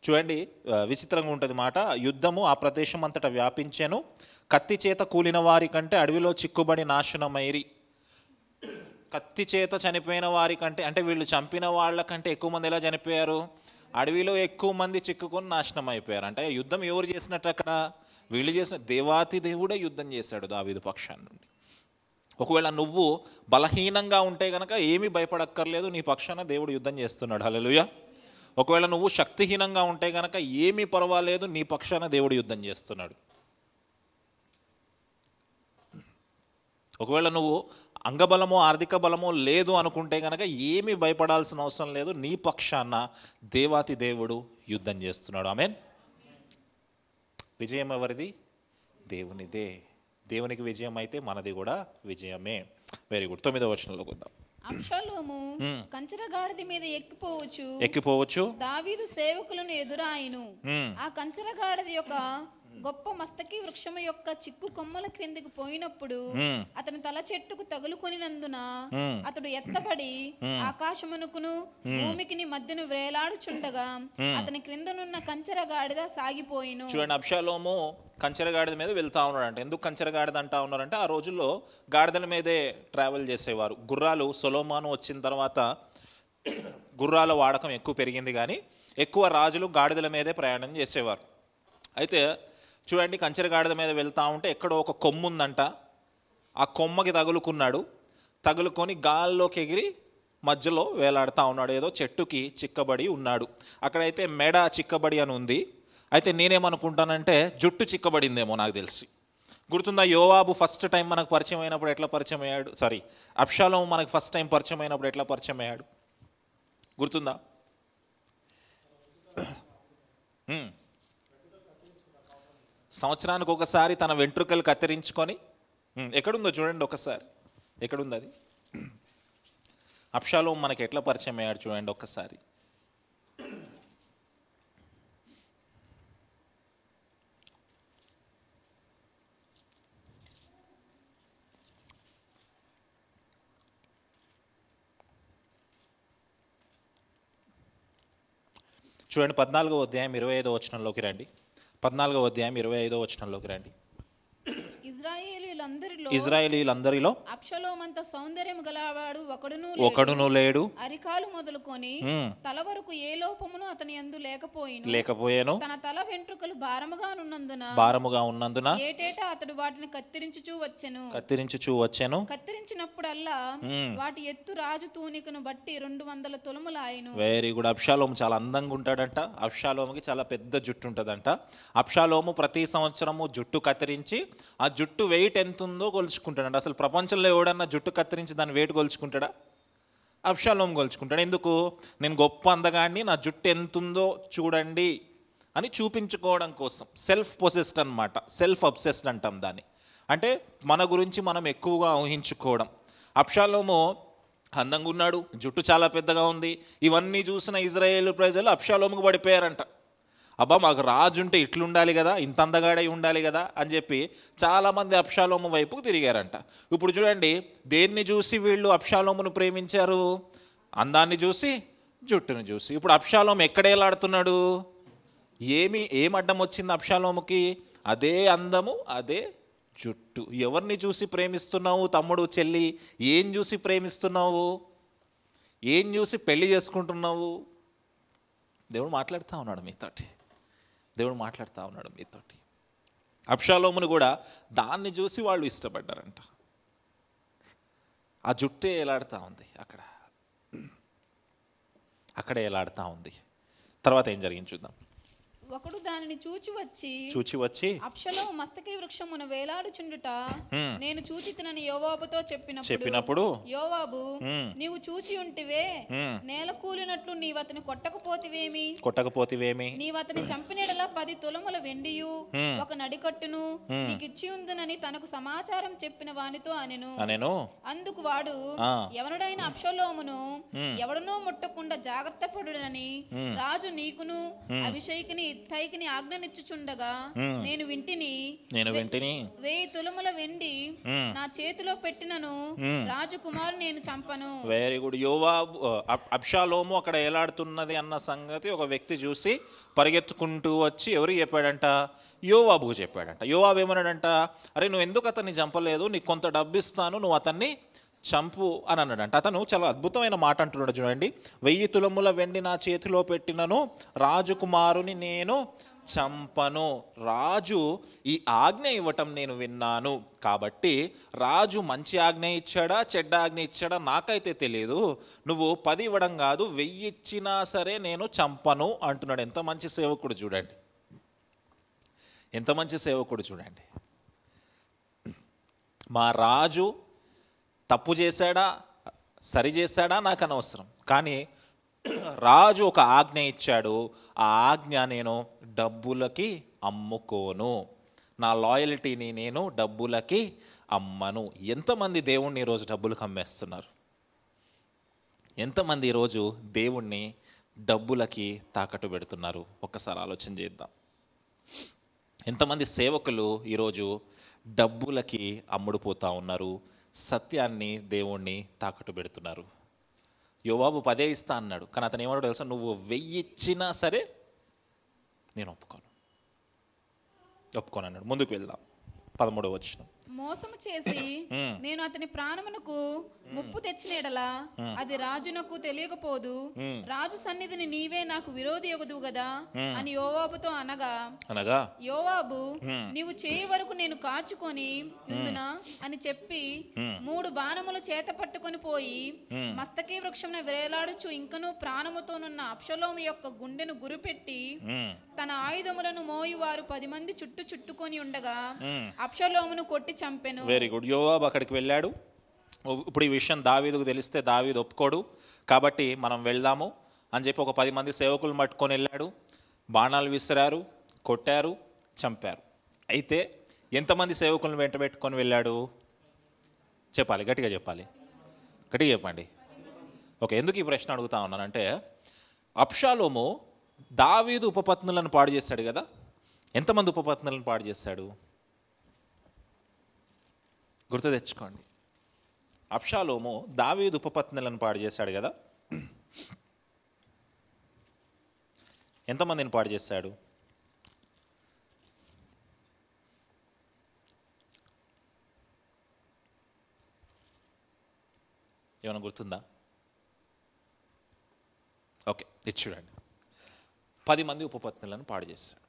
Speaker 2: చూడండి, విచిత్రంగా ఉంటుంది మాట. యుద్ధము ఆ ప్రదేశం అంతటా వ్యాపించెను, కత్తి చేత కూలిన వారి కంటే అడవిలో చిక్కుబడి నాశనమైరి. కత్తి చేత చనిపోయిన వారి కంటే, అంటే వీళ్ళు చంపిన వాళ్ళకంటే ఎక్కువ మంది ఎలా చనిపోయారు? అడవిలో ఎక్కువ మంది చిక్కుకొని నాశనం అయిపోయారు. అంటే యుద్ధం ఎవరు చేసినట్టు? అక్కడ వీళ్ళు చేసిన దేవాతి దేవుడే యుద్ధం చేశాడు దావీదు పక్షాన్ని నుండి. ఒకవేళ నువ్వు బలహీనంగా ఉంటే కనుక ఏమీ భయపడక్కర్లేదు, నీ పక్షాన దేవుడు యుద్ధం చేస్తున్నాడు. హల్లెలూయా. ఒకవేళ నువ్వు శక్తిహీనంగా ఉంటే కనుక ఏమీ పర్వాలేదు, నీ పక్షాన దేవుడు యుద్ధం చేస్తున్నాడు. ఒకవేళ నువ్వు అంగబలమో ఆర్థిక బలమో లేదు అనుకుంటే కనుక ఏమీ భయపడాల్సిన అవసరం లేదు, నీ పక్షాన దేవాతి దేవుడు యుద్ధం చేస్తున్నాడు. ఆమేన్. విజయం ఎవరిది? దేవునిదే. దేవునికి విజయం అయితే మనది కూడా విజయమే. Very good. 9వ వచనంలోకి వద్దాం. అబ్షాలోము కంచరగాడిద మీద ఎక్కిపోవచ్చు దావీదు సేవకులను ఎదురాయను. ఆ కంచరగాడిద యొక్క గొప్ప మస్తకి వృక్షము యొక్క చిక్కు కొమ్మల క్రిందికి పోయినప్పుడు అతని తల చెట్టుకు తగులుకొనినందున అతడు ఎత్తబడి ఆకాశమునకును భూమికి మధ్యను వేలాడుచుండగా అతని క్రిందనున్న కంచరగాడిద సాగిపోయిను. చూడండి, అబ్షాలోము కంచరగాడిద మీద వెళ్తా ఉన్నాడు. అంటే ఎందుకు కంచరగాడిద అంటా ఉన్నారంటే ఆ రోజుల్లో గాడిదల మీదే ట్రావెల్ చేసేవారు. గుర్రాలు సొలొమోను వచ్చిన తర్వాత గుర్రాల వాడకం ఎక్కువ పెరిగింది, కానీ ఎక్కువ రాజులు గాడిదల మీదే ప్రయాణం చేసేవారు. అయితే చూడండి, కంచరగాడిద మీద వెళ్తూ ఉంటే ఎక్కడో ఒక కొమ్ము ఉందంట. ఆ కొమ్మకి తగులుకొని గాల్లోకి ఎగిరి మధ్యలో వేలాడుతూ ఉన్నాడు. ఏదో చెట్టుకి చిక్కబడి ఉన్నాడు. అక్కడైతే మెడ చిక్కబడి అని ఉంది. అయితే నేనేమనుకుంటానంటే జుట్టు చిక్కబడిందేమో నాకు తెలిసి. గుర్తుందా, యోవాబు ఫస్ట్ టైం మనకు పరిచయం అయినప్పుడు ఎట్లా పరిచయం అయ్యాడు? అబ్షాలోము మనకు ఫస్ట్ టైం పరిచయం అయినప్పుడు ఎట్లా పరిచయం అయ్యాడు? గుర్తుందా? సంవత్సరానికి ఒకసారి తన వెంట్రుకలు కత్తిరించుకొని, ఎక్కడుందో చూడండి ఒకసారి, ఎక్కడుంది అది?
Speaker 1: అబ్షాలోము మనకి ఎట్లా పరిచయం అయ్యాడు చూడండి ఒక్కసారి. చూడండి 14వ అధ్యాయం 25వ వచనంలోకి రండి. 14వ అధ్యాయం 25వ వచనంలోకి రండి. ఇశ్రాయేలీయులందరిలో
Speaker 2: అబ్షలోమంత సౌందర్యం గలవాడు
Speaker 1: ఒకడును లేడు,
Speaker 2: అరికాలు మొదలుకొని తల వరకు ఏ లోపమును అతని యందు
Speaker 1: లేకపోయాను.
Speaker 2: తన తల వెంట్రుకలు భారముగా ఉన్నందున ఏటేటా అతడు వాటిని కత్తిరించుచూ వచ్చెను. కత్తిరించినప్పుడల్లా వాటి ఎత్తు రాజు తూనికను బట్టి 200 తులములు ఆయను.
Speaker 1: Very good. అబ్షాలోము చాలా అందంగా ఉంటాడంట. అబ్షాలోముకి చాలా పెద్ద జుట్టు ఉంటుందంట. అబ్షాలోము ప్రతి సంవత్సరము జుట్టు కత్తిరించి ఆ జుట్టు వెయిట్ ఎంత ఉందో కొలుచుకుంటాడంట. అసలు ప్రపంచంలో ఎవడన్నా జుట్టు కత్తిరించి దాని వెయిట్ కొలుచుకుంటాడా? అబ్షాలోము కొలుచుకుంటాడు. ఎందుకు? నేను గొప్ప అందగాన్ని, నా జుట్టు ఎంత ఉందో చూడండి అని చూపించుకోవడం కోసం. సెల్ఫ్ పొసెస్డ్ అనమాట, సెల్ఫ్ అబ్సెస్డ్ అంటాం దాన్ని. అంటే మన గురించి మనం ఎక్కువగా ఊహించుకోవడం. అబ్షాలోము అందంగా ఉన్నాడు, జుట్టు చాలా పెద్దగా ఉంది. ఇవన్నీ చూసిన ఇజ్రాయేలు ప్రజలు అబ్షాలోముకు పడిపోయారంట. అబ్బా మాకు రాజు ఉంటే ఇట్లుండాలి కదా, ఇంత అందగాడై ఉండాలి కదా అని చెప్పి చాలామంది అబ్షాలోము వైపుకు తిరిగారంట. ఇప్పుడు చూడండి, దేన్ని చూసి వీళ్ళు అబ్షాలోమును ప్రేమించారు? అందాన్ని చూసి, జుట్టును చూసి. ఇప్పుడు అబ్షాలోము ఎక్కడేలాడుతున్నాడు? ఏం అడ్డం వచ్చింది అబ్షాలోముకి? అదే అందము, అదే జుట్టు. ఎవరిని చూసి ప్రేమిస్తున్నావు తమ్ముడు, చెల్లి? ఏం చూసి ప్రేమిస్తున్నావు? ఏం చూసి పెళ్లి చేసుకుంటున్నావు? దేవుడు మాట్లాడుతూ ఉన్నాడు మీతోటి. అబ్షాలోమును కూడా దాన్ని చూసి వాళ్ళు ఇష్టపడ్డారంట. ఆ జుట్టే ఎలాడుతూ ఉంది, అక్కడే ఎలాడుతూ ఉంది. తర్వాత ఏం జరిగింది చూద్దాం.
Speaker 2: ఒకడు దానిని చూచి వచ్చి అబ్షలోము మస్తకి వృక్షమున వేలాడుచుండుట నేను చూచితినని యోవాబుతో చెప్పినప్పుడు యోవాబు, నీవు చూచి ఉంటివే, నేల కూలినట్లు నీవతని కొట్టకపోతివేమి? నీవతని చంపినడలా 10 తులముల వెండియు 1 నడికట్టును నీకిచ్చి ఉందునని తనకు సమాచారం చెప్పిన వానితో అనెను. అందుకు వాడు, ఎవరుడైన అబ్షలోమును ఎవడనో ముట్టకుండా జాగ్రత్త పడుడని రాజు నీకును అభిషేకిని ఇత్తయికిని ఆజ్ఞనిచ్చుచుండగా నేను వింటిని 1000 తులముల వెండి నా చేతిలో పెట్టినను రాజకుమారు నేను చంపను.
Speaker 1: Very good. యోవాబు అబ్షాలోము అక్కడ ఏలాడుతున్నది అన్న సంగతి ఒక వ్యక్తి చూసి పరిగెత్తుకుంటూ వచ్చి ఎవరికి చెప్పాడంట? యోవాబుకు చెప్పాడంట. యోవాబు ఏమన్నాడంట? అరే నువ్వు ఎందుకు అతన్ని చంపలేదు, నీకు కొంత డబ్బు ఇస్తాను, నువ్వు అతన్ని చంపు అని అన్నాడంట. అతను చాలా అద్భుతమైన మాట అంటున్నాడు చూడండి. 1000 తులముల వెండి నా చేతిలో పెట్టినను రాజకుమారుని నేను చంపను. రాజు ఈ ఆజ్ఞ ఇవ్వటం నేను విన్నాను. కాబట్టి రాజు మంచి ఆజ్ఞ ఇచ్చాడా చెడ్డ ఆజ్ఞ ఇచ్చాడా నాకైతే తెలియదు. నువ్వు 10 ఇవ్వడం కాదు, 1000 ఇచ్చినా సరే నేను చంపను అంటున్నాడు. ఎంత మంచి సేవకుడు చూడండి, ఎంత మంచి సేవకుడు చూడండి. మా రాజు తప్పు చేశాడా సరి చేశాడా నాకు అనవసరం, కానీ రాజు ఒక ఆజ్ఞ ఇచ్చాడు, ఆ ఆజ్ఞ నేను డబ్బులకి అమ్ముకోను, నా లాయల్టీని నేను డబ్బులకి అమ్మను. ఎంతమంది దేవుణ్ణి ఈరోజు డబ్బులకు అమ్మేస్తున్నారు? ఎంతమంది ఈరోజు దేవుణ్ణి డబ్బులకి తాకట్టు పెడుతున్నారు? ఒక్కసారి ఆలోచన చేద్దాం. ఎంతమంది సేవకులు ఈరోజు డబ్బులకి అమ్ముడుపోతూ ఉన్నారు, సత్యాన్ని దేవుణ్ణి తాకట్టు పెడుతున్నారు. యోవాబు 10 ఇస్తా అన్నాడు, కానీ అతను ఏమన్నాడు తెలుసా? నువ్వు 1000 ఇచ్చినా సరే నేను ఒప్పుకోను అన్నాడు. ముందుకు వెళ్దాం. 13వ వచనం.
Speaker 2: మోసము చేసి నేను అతని ప్రాణమునకు ముప్పు తెచ్చిన ఎడలా అది రాజునకు తెలియకపోదు, రాజు సన్నిధిని నీవే నాకు విరోధి యొగదువు గదా అని యోవాబుతో అనగా యోవాబు, నీవు చేయి వరకు నేను కాచుకొని ఉందునా అని చెప్పి 3 బాణములు చేత పట్టుకొని పోయి మస్తకి వృక్షమున వేలాడుచు ఇంకనూ ప్రాణముతోనున్న అబ్షలోము యొక్క గుండెను గురిపెట్టి తన ఆయుధములను మోయువారు 10 మంది చుట్టుకొని ఉండగా అబ్షలోమును కొట్టి చంపెను.
Speaker 1: Very good. యోవాబు అక్కడికి వెళ్ళాడు. ఇప్పుడు ఈ విషయం దావీదుకు తెలిస్తే దావీదు ఒప్పుకోడు, కాబట్టి మనం వెళ్దాము అని చెప్పి ఒక 10 మంది సేవకులు పట్టుకొని వెళ్ళాడు. బాణాలు విసిరారు, కొట్టారు, చంపారు. అయితే ఎంతమంది సేవకులను వెంట పెట్టుకొని వెళ్ళాడు? చెప్పాలి, గట్టిగా చెప్పాలి, గట్టిగా చెప్పండి. ఓకే, ఎందుకు ఈ ప్రశ్న అడుగుతా ఉన్నానంటే అబ్షాలోము దావీదు ఉపపత్నులను పాడు చేశాడు కదా. ఎంతమంది ఉపపత్నులను పాడు చేశాడు గుర్తు తెచ్చుకోండి. అబ్షాలోము దావీదు ఉపపత్నులను పాడు చేశాడు కదా. ఎంతమందిని పాడు చేశాడు? ఏమైనా గుర్తుందా? ఓకే, ఇది చూడండి. 10 మంది ఉపపత్నులను పాడు చేశాడు.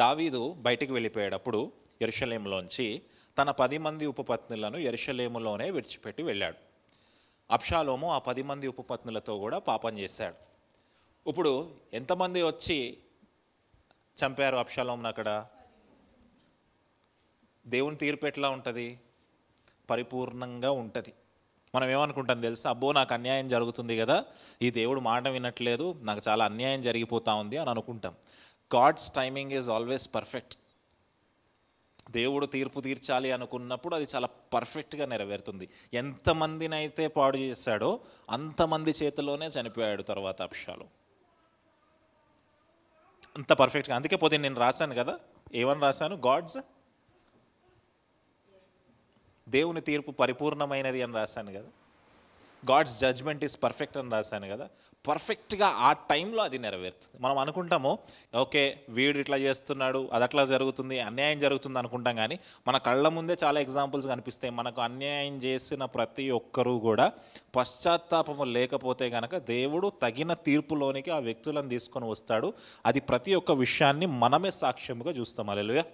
Speaker 1: దావీదు బయటికి వెళ్ళిపోయేటప్పుడు యెరూషలేములోంచి తన 10 మంది ఉపపత్నులను యెరూషలేములోనే విడిచిపెట్టి వెళ్ళాడు. అబ్షాలోము ఆ 10 మంది ఉపపత్నులతో కూడా పాపం చేశాడు. ఇప్పుడు ఎంతమంది వచ్చి చంపారు అబ్షాలోమును అక్కడ? దేవుని తీర్పు ఎట్లా ఉంటుంది? పరిపూర్ణంగా ఉంటుంది. మనం ఏమనుకుంటాం తెలుసా? అబ్బో నాకు అన్యాయం జరుగుతుంది కదా, ఈ దేవుడు మాట వినట్లేదు, నాకు చాలా అన్యాయం జరిగిపోతూ ఉంది అని అనుకుంటాం. God's timing is always perfect. దేవుడు తీర్పు తీర్చాలి అనుకున్నప్పుడు అది చాలా పర్ఫెక్ట్గా నెరవేరుతుంది. ఎంతమందినైతే పాడు చేశాడో అంతమంది చేతిలోనే చనిపోయాడు తర్వాత అబ్షాలోము. అంత పర్ఫెక్ట్గా. అందుకే పోతే నేను రాశాను కదా, ఏమని రాశాను? దేవుని తీర్పు పరిపూర్ణమైనది అని రాశాను కదా. గాడ్స్ జడ్జ్మెంట్ ఈజ్ పర్ఫెక్ట్ అని రాశాను కదా. పర్ఫెక్ట్గా ఆ టైంలో అది నెరవేరుతుంది. మనం అనుకుంటాము ఓకే వీడు ఇట్లా చేస్తున్నాడు, అది అట్లా జరుగుతుంది, అన్యాయం జరుగుతుంది అనుకుంటాం. కానీ మన కళ్ళ ముందే చాలా ఎగ్జాంపుల్స్ కనిపిస్తాయి. మనకు అన్యాయం చేసిన ప్రతి ఒక్కరూ కూడా పశ్చాత్తాపము లేకపోతే కనుక దేవుడు తగిన తీర్పులోనికి ఆ వ్యక్తులను తీసుకొని వస్తాడు. అది ప్రతి ఒక్క విషయాన్ని మనమే సాక్ష్యముగా చూస్తాం. హల్లెలూయా.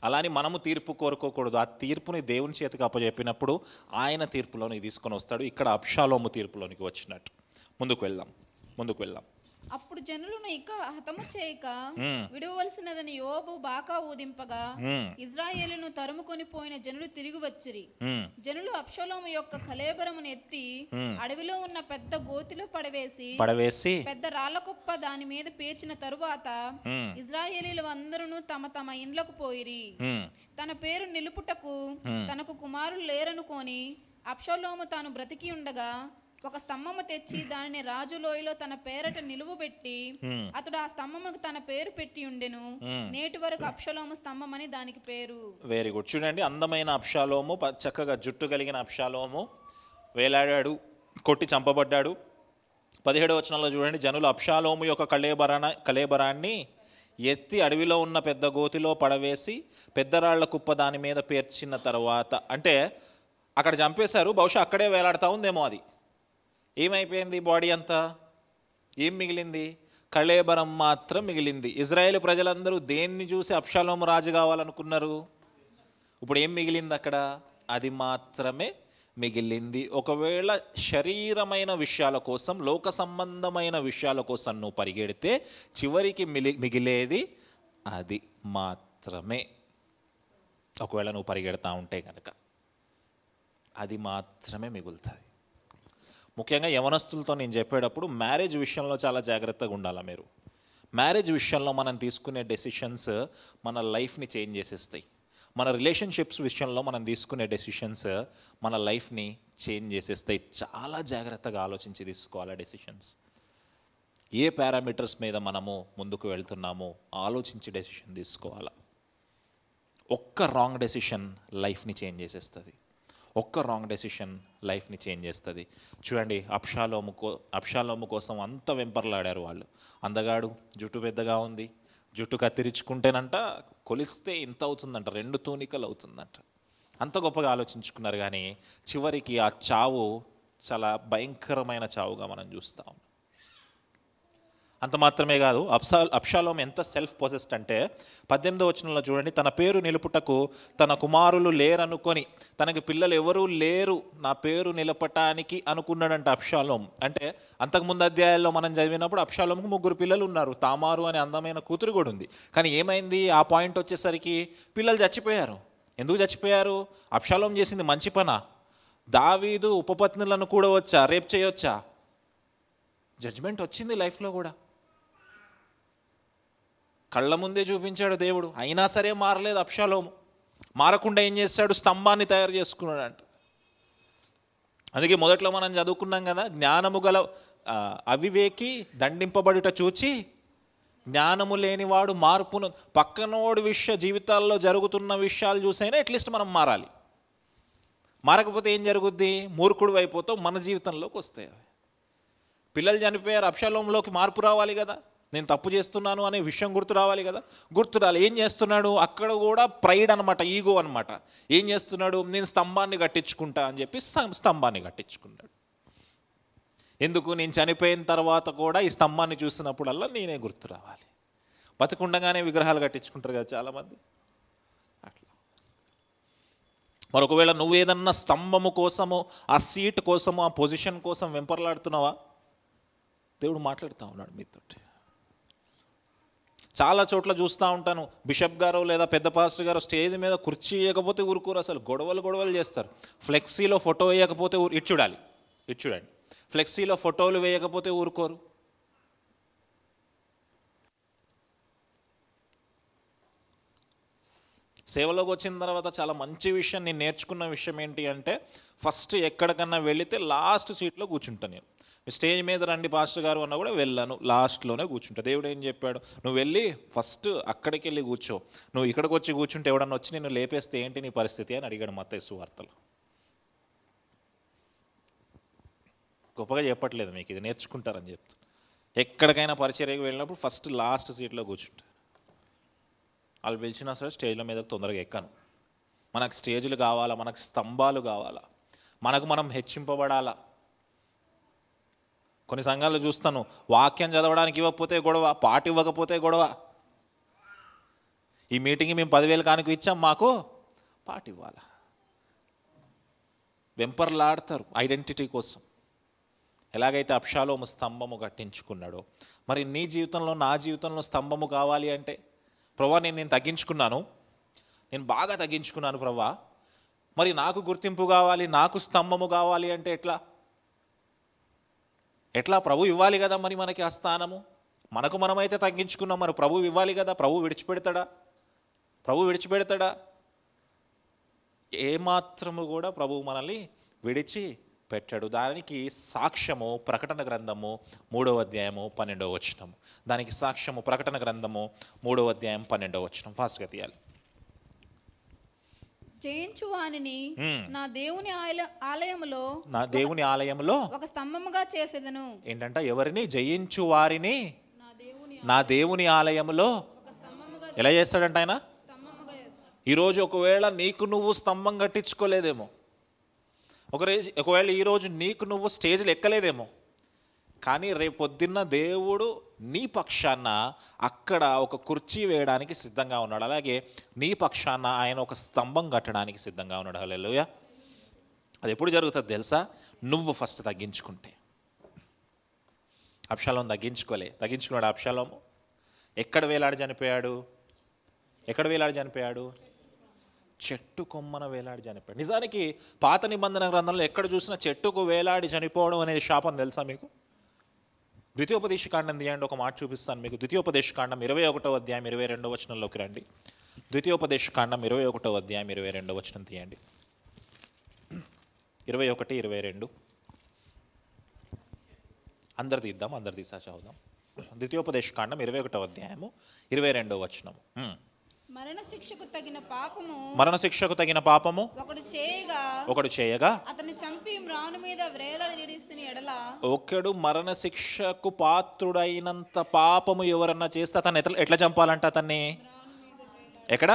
Speaker 1: అలాని మనము తీర్పు కోరుకోకూడదు. ఆ తీర్పుని దేవుని చేతికి అప్పచెప్పినప్పుడు ఆయన తీర్పులోనికి తీసుకొని వస్తాడు. ఇక్కడ అబ్షాలోము తీర్పులోనికి వచ్చినట్టు. ముందుకు వెళ్దాం.
Speaker 2: అప్పుడు జనులను ఇక హతము చేయక విడవలసినదని యోబు బాకా ఊదింపగా ఇజ్రాయేలును తరుముకొని పోయిన జనులు తిరిగి వచ్చిరి. జనులు అబ్షాలోము యొక్క కళేబరమును ఎత్తి అడవిలో ఉన్న పెద్ద గోతిలో పడవేసి పెద్ద రాళ్ల కుప్ప దాని మీద పేర్చిన తరువాత ఇజ్రాయేలీలు అందరూ తమ తమ ఇండ్లకు పోయిరి. తన పేరు నిలుపుటకు తనకు కుమారులు లేరనుకొని అబ్షాలోము తాను బ్రతికి ఉండగా ఒక స్తంభము తెచ్చి దానిని రాజు లోయలో తన పేరట నిలువబెట్టి అతడు ఆ స్తంభముకు తన పేరు పెట్టి ఉండెను. నేటి వరకు అబ్షాలోము స్తంభం అని దానికి పేరు.
Speaker 1: Very good. చూడండి, అందమైన అబ్షాలోము, చక్కగా జుట్టు కలిగిన అబ్షాలోము వేలాడాడు, కొట్టి చంపబడ్డాడు. 17వ వచనంలో చూడండి, జనులు అబ్షాలోము యొక్క కళేబరాన్ని ఎత్తి అడవిలో ఉన్న పెద్ద గోతిలో పడవేసి పెద్దరాళ్ల కుప్ప దాని మీద పేర్చిన తర్వాత, అంటే అక్కడ చంపేశారు, బహుశా అక్కడే వేలాడుతూ ఉందేమో. అది ఏమైపోయింది? బాడీ అంతా ఏం మిగిలింది? కళేబరం మాత్రం మిగిలింది. ఇజ్రాయేల్ ప్రజలందరూ దేన్ని చూసి అబ్షాలోము రాజు కావాలనుకున్నారు? ఇప్పుడు ఏం మిగిలింది అక్కడ? అది మాత్రమే మిగిలింది. ఒకవేళ శరీరమైన విషయాల కోసం, లోక సంబంధమైన విషయాల కోసం నువ్వు పరిగెడితే చివరికి మిగిలేది అది మాత్రమే. ఒకవేళ నువ్వు పరిగెడతా ఉంటే కనుక అది మాత్రమే మిగులుతుంది. ముఖ్యంగా యవనస్తులతో నేను చెప్పేటప్పుడు మ్యారేజ్ విషయంలో చాలా జాగ్రత్తగా ఉండాలి. మీరు మ్యారేజ్ విషయంలో మనం తీసుకునే డెసిషన్స్ మన లైఫ్ని చేంజ్ చేసేస్తాయి. మన రిలేషన్షిప్స్ విషయంలో మనం తీసుకునే డెసిషన్స్ మన లైఫ్ని చేంజ్ చేసేస్తాయి. చాలా జాగ్రత్తగా ఆలోచించి తీసుకోవాలి డెసిషన్స్. ఏ పారామీటర్స్ మీద మనము ముందుకు వెళ్తున్నామో ఆలోచించి డెసిషన్ తీసుకోవాలి. ఒక్క రాంగ్ డెసిషన్ లైఫ్ని చేంజ్ చేసేస్తుంది. చూడండి, అబ్షాలోము కోసం అంత వెంపర్లాడారు వాళ్ళు. అందగాడు, జుట్టు పెద్దగా ఉంది, జుట్టు కత్తిరించుకుంటేనంట కొలిస్తే ఇంత అవుతుందంట, 2 తూనికలు అవుతుందంట. అంత గొప్పగా ఆలోచించుకున్నారు. కానీ చివరికి ఆ చావు చాలా భయంకరమైన చావుగా మనం చూస్తాం. అంత మాత్రమే కాదు, అబ్షాలోము ఎంత సెల్ఫ్ పొసెస్డ్ అంటే 18వ వచనంలో చూడండి, తన పేరు నిలుపుటకు తన కుమారులు లేరనుకొని, తనకి పిల్లలు ఎవరూ లేరు నా పేరు నిలపటానికి అనుకున్నాడంట అబ్షాలోము. అంటే అంతకుముందు అధ్యాయాల్లో మనం చదివినప్పుడు అబ్షాలోముకు 3 పిల్లలు ఉన్నారు. తామారు అనే అందమైన కూతురు కూడా ఉంది. కానీ ఏమైంది? ఆ పాయింట్ వచ్చేసరికి పిల్లలు చచ్చిపోయారు. ఎందుకు చచ్చిపోయారు? అబ్షాలోము చేసింది మంచి పనా? దావీదు ఉపపత్నులను కూడా రేప్ చేయొచ్చా? జడ్జ్మెంట్ వచ్చింది లైఫ్లో కూడా. కళ్ళ ముందే చూపించాడు దేవుడు. అయినా సరే మారలేదు అబ్షాలోము. మారకుండా ఏం చేశాడు? స్తంభాన్ని తయారు చేసుకున్నాడు అంట. అందుకే మొదట్లో మనం చదువుకున్నాం కదా, జ్ఞానము గల అవివేకి దండింపబడుట చూచి జ్ఞానము లేనివాడు మార్పును, పక్కనోడి జీవితాల్లో జరుగుతున్న విషయాలు చూసైనా అట్లీస్ట్ మనం మారాలి. మారకపోతే ఏం జరుగుద్ది? మూర్ఖుడు అయిపోతావు, మన జీవితంలోకి వస్తాయి. పిల్లలు చనిపోయారు, అబ్షాలోములోకి మార్పు రావాలి కదా, నేను తప్పు చేస్తున్నాను అనే విషయం గుర్తు రావాలి కదా, గుర్తు రాలి. ఏం చేస్తున్నాడు? అక్కడ కూడా ప్రైడ్ అనమాట, ఈగో అనమాట. ఏం చేస్తున్నాడు? నేను స్తంభాన్ని కట్టించుకుంటా అని చెప్పి స్తంభాన్ని కట్టించుకున్నాడు. ఎందుకు? నేను చనిపోయిన తర్వాత కూడా ఈ స్తంభాన్ని చూసినప్పుడల్లా నేనే గుర్తు రావాలి. బతికుండగానే విగ్రహాలు కట్టించుకుంటారు కదా చాలామంది, అట్లా. మరొకవేళ నువ్వేదన్నా స్తంభము కోసము, ఆ సీట్ కోసము, ఆ పొజిషన్ కోసం వెంపర్లాడుతున్నావా? దేవుడు మాట్లాడుతూ ఉన్నాడు మీతోటి. చాలా చోట్ల చూస్తూ ఉంటాను, బిషప్ గారు లేదా పెద్ద పాస్టర్ గారు స్టేజ్ మీద కుర్చీ వేయకపోతే ఊరుకోరు, అసలు గొడవలు చేస్తారు. ఫ్లెక్సీలో ఫోటో వేయకపోతే ఇటు చూడండి, ఫ్లెక్సీలో ఫోటోలు వేయకపోతే ఊరుకోరు. సేవలోకి వచ్చిన తర్వాత చాలా మంచి విషయం నేను నేర్చుకున్న విషయం ఏంటి అంటే, ఫస్ట్ ఎక్కడికన్నా వెళితే లాస్ట్ సీట్లో కూర్చుంటాను. నేను స్టేజ్ మీద రండి పాస్టర్ గారు అన్నా కూడా వెళ్ళాను, లాస్ట్లోనే కూర్చుంటా. దేవుడు ఏం చెప్పాడు? నువ్వు వెళ్ళి ఫస్ట్ అక్కడికి వెళ్ళి కూర్చో, నువ్వు ఇక్కడికి వచ్చి కూర్చుంటే ఎవడన్నా వచ్చి నేను లేపేస్తే ఏంటి నీ పరిస్థితి అని అడిగాడు మత్తయి సువార్తలో. గొప్పగా చెప్పట్లేదు మీకు, ఇది నేర్చుకుంటారని చెప్తా. ఎక్కడికైనా పరిచర్యకు వెళ్ళినప్పుడు ఫస్ట్ లాస్ట్ సీట్లో కూర్చుంటా. వాళ్ళు పిలిచినా సరే స్టేజ్ల మీదకి తొందరగా ఎక్కాను. మనకు స్టేజ్లు కావాలా, మనకు స్తంభాలు కావాలా, మనకు మనం హెచ్చింపబడాలా. కొన్ని సంఘాలు చూస్తాను, వాక్యం చదవడానికి ఇవ్వకపోతే గొడవ, పాట ఇవ్వకపోతే గొడవ. ఈ మీటింగ్కి మేము 10,000 కానుక ఇచ్చాం, మాకు పాట ఇవ్వాలా. వెంపర్లాడతారు ఐడెంటిటీ కోసం. ఎలాగైతే అబ్షాలోము స్తంభము కట్టించుకున్నాడో, మరి నీ జీవితంలో, నా జీవితంలో స్తంభము కావాలి అంటే, ప్రభా నేను తగ్గించుకున్నాను, నేను బాగా తగ్గించుకున్నాను ప్రభా, మరి నాకు గుర్తింపు కావాలి, నాకు స్తంభము కావాలి అంటే ఎట్లా? ప్రభు ఇవ్వాలి కదా మరి మనకి ఆ స్థానము. మనకు మనమైతే తగ్గించుకున్నాం, మరి ప్రభు ఇవ్వాలి కదా. ప్రభు విడిచిపెడతాడా? ఏమాత్రము కూడా ప్రభు మనల్ని విడిచిపెట్టాడు. దానికి సాక్ష్యము ప్రకటన గ్రంథము 3వ అధ్యాయము 12వ వచనము. దానికి సాక్ష్యము ప్రకటన గ్రంథము 3వ అధ్యాయం 12వ వచనం. ఫాస్ట్గా తీయాలి.
Speaker 2: జయించువానిని నా దేవుని ఆలయములో ఒక స్తంభముగా చేసేదను.
Speaker 1: ఏంటంట? ఎవరిని? జయించు వారిని నా దేవుని ఆలయములో ఎలా చేస్తాడంట ఆయన? ఈరోజు ఒకవేళ నీకు నువ్వు స్తంభం కట్టించుకోలేదేమో, ఒకవేళ ఈరోజు నీకు నువ్వు స్టేజ్లు ఎక్కలేదేమో, కానీ రేపొద్దున్న దేవుడు నీ పక్షాన అక్కడ ఒక కుర్చీ వేయడానికి సిద్ధంగా ఉన్నాడు. అలాగే నీ పక్షాన ఆయన ఒక స్తంభం కట్టడానికి సిద్ధంగా ఉన్నాడు. హల్లెలూయా. అది ఎప్పుడు జరుగుతుంది తెలుసా? నువ్వు ఫస్ట్ తగ్గించుకుంటే. అబ్షాలోము తగ్గించుకున్నాడు. అబ్షాలోము ఎక్కడ వేలాడి చనిపోయాడు? చెట్టు కొమ్మన వేలాడి చనిపోయాడు. నిజానికి పాత నిబంధన గ్రంథంలో ఎక్కడ చూసినా చెట్టుకు వేలాడి చనిపోవడం అనేది శాపం తెలుసా మీకు? ద్వితీయోపదేశకాండం తీయండి, ఒక మాట చూపిస్తాను మీకు. ద్వితీయోపదేశకాండం 21వ అధ్యాయం 22వ వచనంలోకి రండి. ద్వితీయోపదేశకాండం 21వ అధ్యాయం 22వ వచనం తీయండి. 21, 22 అందరు తీసా చదువుదాం. ద్వితీయోపదేశకాండం 21వ అధ్యాయము 22వ వచనము.
Speaker 2: మరణ శిక్షకు తగిన పాపము
Speaker 1: ఒకడు చేయగా
Speaker 2: అతన్ని చంపి మ్రాను మీద వ్రేలాడదీసిన ఎడల,
Speaker 1: ఒకడు మరణ శిక్షకు పాత్రుడైనంత పాపము ఎవరన్నా చేస్తే అతన్ని ఎట్లా చంపాలంట? అతన్ని ఎక్కడ?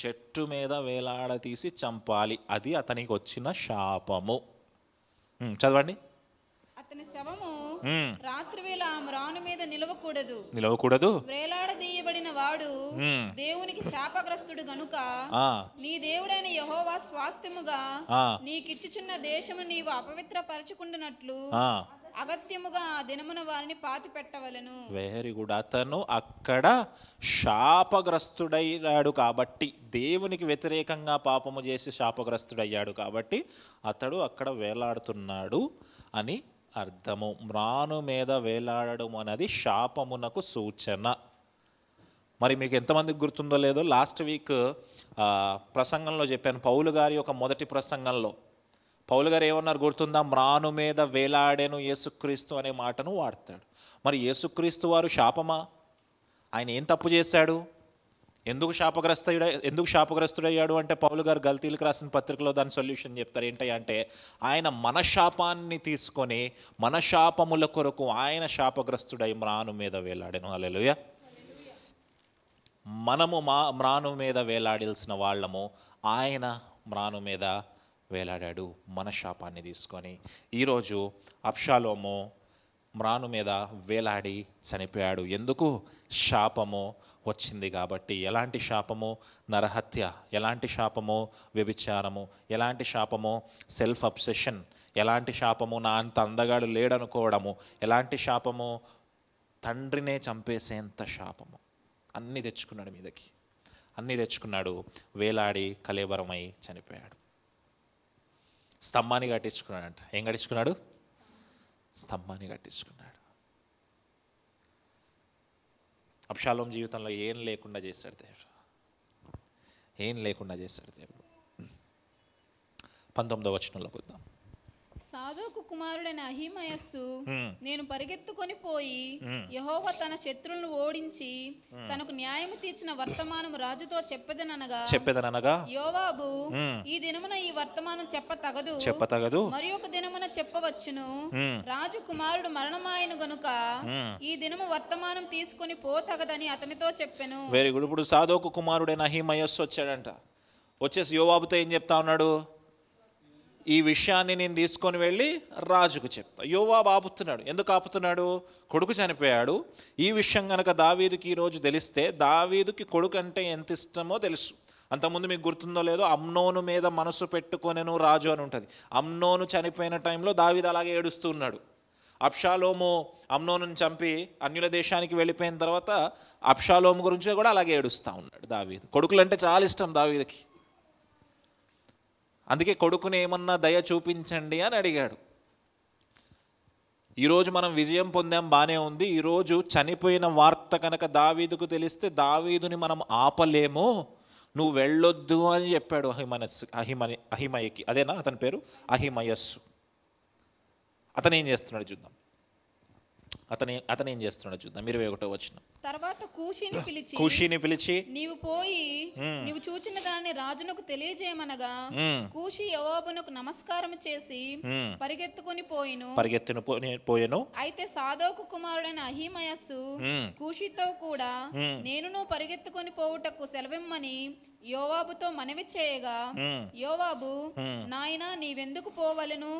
Speaker 1: చెట్టు మీద వేలాడదీసి చంపాలి. అది అతనికి వచ్చిన శాపము. చదవండి.
Speaker 2: అతని శవము రాత్రివేళ మ్రాను మీద నిలవకూడదు. వేలాడదీయబడిన వాడు దేవునికి శాపగ్రస్తుడు గనుక నీ దేవుడైన యెహోవా స్వాస్థ్యముగా నీకిచ్చుచున్న దేశము నీవు అపవిత్రపరచుకుంటున్నట్లు అగత్యముగా ఆ దినమున వారిని పాతి పెట్టవలెను.
Speaker 1: Very good. అతను అక్కడ శాపగ్రస్తుడయ్యాడు కాబట్టి, దేవునికి వ్యతిరేకంగా పాపము చేసి శాపగ్రస్తుడయ్యాడు కాబట్టి అతడు అక్కడ వేలాడుతున్నాడు అని అర్థము. మ్రాను మీద వేలాడడం అనేది శాపమునకు సూచన. మరి మీకు ఎంతమందికి గుర్తుందో లేదో, లాస్ట్ వీక్ ప్రసంగంలో చెప్పాను, పౌలు గారి యొక్క మొదటి ప్రసంగంలో పౌలు గారు ఏమన్నారు గుర్తుందా? మ్రాను మీద వేలాడెను యేసుక్రీస్తు అనే మాటను వాడతాడు. మరి యేసుక్రీస్తు వారు శాపమా? ఆయన ఏం తప్పు చేశాడు? ఎందుకు శాపగ్రస్తుడయ్యాడు అంటే పౌలు గారు గల్తీలకు రాసిన పత్రికలో దాని సొల్యూషన్ చెప్తారు. ఏంటంటే ఆయన మన శాపాన్ని తీసుకొని మన శాపముల కొరకు ఆయన శాపగ్రస్తుడై మ్రాను మీద వేలాడెను. హల్లెలూయా. మనము మ్రాను మీద వేలాడాల్సిన వాళ్ళము, ఆయన మ్రాను మీద వేలాడాడు మన శాపాన్ని తీసుకొని. ఈరోజు అబ్షాలోము మ్రాను మీద వేలాడి చనిపోయాడు. ఎందుకు? శాపము వచ్చింది కాబట్టి. ఎలాంటి శాపము? నరహత్య. ఎలాంటి శాపము? వ్యభిచారము. ఎలాంటి శాపము? Self obsession. ఎలాంటి శాపము? నా అంత అందగాడు లేడనుకోవడము. ఎలాంటి శాపము? తండ్రినే చంపేసేంత శాపము. అన్నీ తెచ్చుకున్నాడు మీదకి, అన్నీ తెచ్చుకున్నాడు. వేలాడి కలేబరమై చనిపోయాడు. స్తంభాన్ని కట్టించుకున్నాడంట. ఏం కట్టించుకున్నాడు? స్తంభాన్ని కట్టించుకున్నాడు. అబ్షాలోం జీవితంలో ఏం లేకుండా చేశాడు దేవుడు. ఏం లేకుండా చేశాడు దేవుడు. 19వ వచనంలోకి వద్దాం.
Speaker 2: సాదోకు కుమారుడైన అహిమయస్సు నేను పరిగెత్తుకొని పోయి యెహోవా తన శత్రువులను ఓడించి తనకు న్యాయము తీర్చిన వర్తమానము రాజుతో చెప్పెదనగా యోవాబు ఈ దినమున ఈ వర్తమానం చెప్పతగదు మరి ఒక దినమున చెప్పవచ్చును. రాజు కుమారుడు మరణమాయను గనుక ఈ దినము వర్తమానం తీసుకొని పోతగదని అతనితో చెప్పెను.
Speaker 1: Very good. ఇప్పుడు సాదోకు కుమారుడైన అహిమయస్సు వచ్చాడంట. వచ్చేసి యోవాబుతో ఏం చెప్తా ఉన్నాడు? ఈ విషయాన్ని నేను తీసుకొని వెళ్ళి రాజుకు చెప్తా. యోవాబు ఆపుతున్నాడు. ఎందుకు ఆపుతున్నాడు? కొడుకు చనిపోయాడు. ఈ విషయం కనుక దావీదుకి ఈరోజు తెలిస్తే, దావీదుకి కొడుకు అంటే ఎంత ఇష్టమో తెలుసు. అంతకుముందు మీకు గుర్తుందో లేదో, అమ్నోను మీద మనసు పెట్టుకొనెను రాజు అని ఉంటుంది. అమ్నోను చనిపోయిన టైంలో దావీదు అలాగే ఏడుస్తూ ఉన్నాడు. అబ్షాలోము అమ్నోనుని చంపి అన్యుల దేశానికి వెళ్ళిపోయిన తర్వాత అబ్షాలోము గురించి కూడా అలాగే ఏడుస్తూ ఉన్నాడు దావీదు. కొడుకులంటే చాలా ఇష్టం దావీదుకి. అందుకే కొడుకుని ఏమన్నా దయ చూపించండి అని అడిగాడు. ఈరోజు మనం విజయం పొందాం, బాగానే ఉంది. ఈరోజు చనిపోయిన వార్త కనుక దావీదుకు తెలిస్తే దావీదుని మనం ఆపలేము, నువ్వు వెళ్ళొద్దు అని చెప్పాడు అహిమయకి. అదేనా అతని పేరు? అహిమయస్సు. అతను ఏం చేస్తున్నాడు చూద్దాం. అతను ఏం చేస్తున్నాడు చూద్దాం. 21వ వచనం.
Speaker 2: తర్వాత
Speaker 1: కూషిని పిలిచి
Speaker 2: నీవు పోయి నీవు చూచిన దాన్ని రాజునకు తెలియజేయమనగా కూషి యోవాబునకు నమస్కారం చేసి పరిగెత్తుకొని పోయెను. అయితే సాదోకు కుమారుడైన అహిమయస్సు కూషితో కూడా నేనును పరిగెత్తుకొని పోవుటకు సెలవిమ్మని యోవాబుతో మనవి చేయగా, యోవాబు నాయనా నీవెందుకు పోవలెను?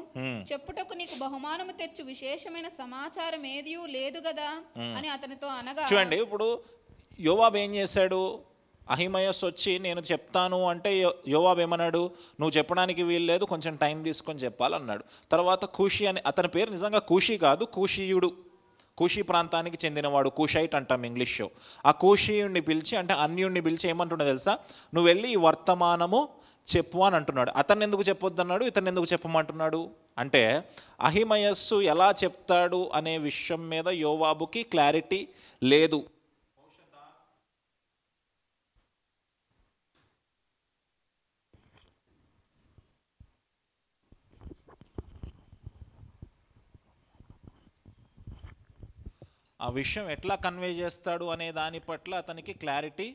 Speaker 2: చెప్పుటకు నీకు బహుమానము తెచ్చు విశేషమైన సమాచారం ఏది లేదు గదా అని అతనితో అనగా.
Speaker 1: చూడండి, ఇప్పుడు యోవాబు ఏం చేశాడు? అహిమయస్సు వచ్చి నేను చెప్తాను అంటే యోవాబు ఏమన్నాడు? నువ్వు చెప్పడానికి వీలు లేదు, కొంచెం టైం తీసుకొని చెప్పాలన్నాడు. తర్వాత కూషి అని, అతని పేరు నిజంగా కూషి కాదు, కూషీయుడు. కూషి ప్రాంతానికి చెందినవాడు, కూషైట్ అంటాం ఇంగ్లీష్లో. ఆ కూషీయుడిని పిలిచి, అంటే అన్యుడిని పిలిచి ఏమంటున్నా తెలుసా? నువ్వు వెళ్ళి ఈ వర్తమానము చెప్పు అని అంటున్నాడు. అతన్ని ఎందుకు చెప్పొద్దన్నాడు, ఇతన్ని ఎందుకు చెప్పమంటున్నాడు అంటే అహిమయస్సు ఎలా చెప్తాడు అనే విషయం మీద యోవాబుకి క్లారిటీ లేదు. ఆ విషయం ఎట్లా కన్వే చేస్తాడు అనే దాని పట్ల అతనికి క్లారిటీ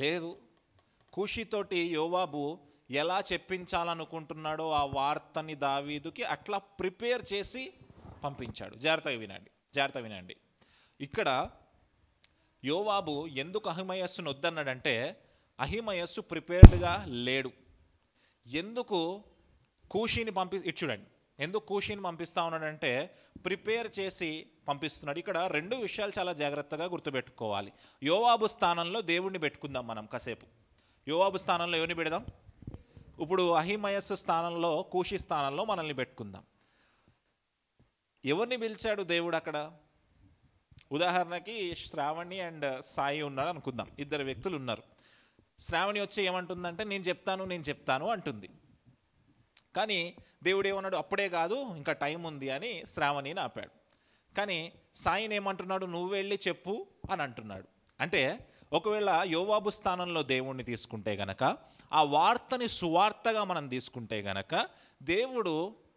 Speaker 1: లేదు. కూషితోటి యోవాబు ఎలా చెప్పించాలనుకుంటున్నాడో ఆ వార్తని దావీదుకి అట్లా ప్రిపేర్ చేసి పంపించాడు. జాగ్రత్తగా వినండి. ఇక్కడ యోవాబు ఎందుకు అహిమయస్సును వద్దన్నాడంటే అహిమయస్సు ప్రిపేర్డ్గా లేడు. ఎందుకు కూషిని చూడండి, ఎందుకు కూషిని పంపిస్తా ఉన్నాడంటే ప్రిపేర్ చేసి పంపిస్తున్నాడు. ఇక్కడ 2 విషయాలు చాలా జాగ్రత్తగా గుర్తుపెట్టుకోవాలి. యోవాబు స్థానంలో దేవుణ్ణి పెట్టుకుందాం మనం కాసేపు. యోవాబు స్థానంలో ఎవరిని పెడదాం? ఇప్పుడు అహిమయస్సు స్థానంలో, కూషి స్థానంలో మనల్ని పెట్టుకుందాం. ఎవరిని పిలిచాడు దేవుడు అక్కడ? ఉదాహరణకి శ్రావణి అండ్ సాయి ఉన్నాడు అనుకుందాం. 2 వ్యక్తులు ఉన్నారు. శ్రావణి వచ్చి ఏమంటుందంటే నేను చెప్తాను అంటుంది. కానీ దేవుడు ఏమన్నాడు? అప్పుడే కాదు, ఇంకా టైం ఉంది అని శ్రావణిని ఆపాడు. కానీ సాయిని ఏమంటున్నాడు? నువ్వు వెళ్ళి చెప్పు అని అంటున్నాడు. అంటే ఒకవేళ యోవాబు స్థానంలో దేవుణ్ణి తీసుకుంటే గనక, ఆ వార్తని సువార్తగా మనం తీసుకుంటే గనక దేవుడు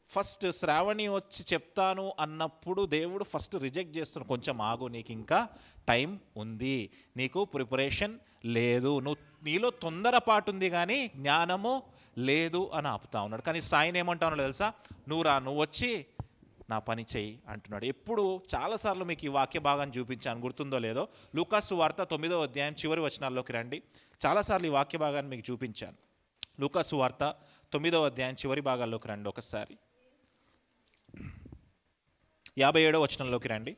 Speaker 1: ఫస్ట్ శ్రావణి వచ్చి చెప్తాను అన్నప్పుడు దేవుడు ఫస్ట్ రిజెక్ట్ చేస్తున్నాడు. కొంచెం ఆగు, నీకు ఇంకా టైం ఉంది, నీకు ప్రిపరేషన్ లేదు, నీలో తొందరపాటు ఉంది కానీ జ్ఞానము లేదు అని ఆపుతా ఉన్నాడు. కానీ సాయిని ఏమంటానో తెలుసా, నువ్వు వచ్చి నా పని చెయ్యి అంటున్నాడు. ఎప్పుడు చాలాసార్లు మీకు ఈ వాక్య భాగాన్ని చూపించాను, గుర్తుందో లేదో. లూకాసు వార్త 9వ అధ్యాయం చివరి వచనాల్లోకి రండి. చాలాసార్లు ఈ వాక్య భాగాన్ని మీకు చూపించాను. లూకాసు వార్త 9వ అధ్యాయం చివరి భాగాల్లోకి రండి ఒకసారి. 57వ వచనంలోకి రండి.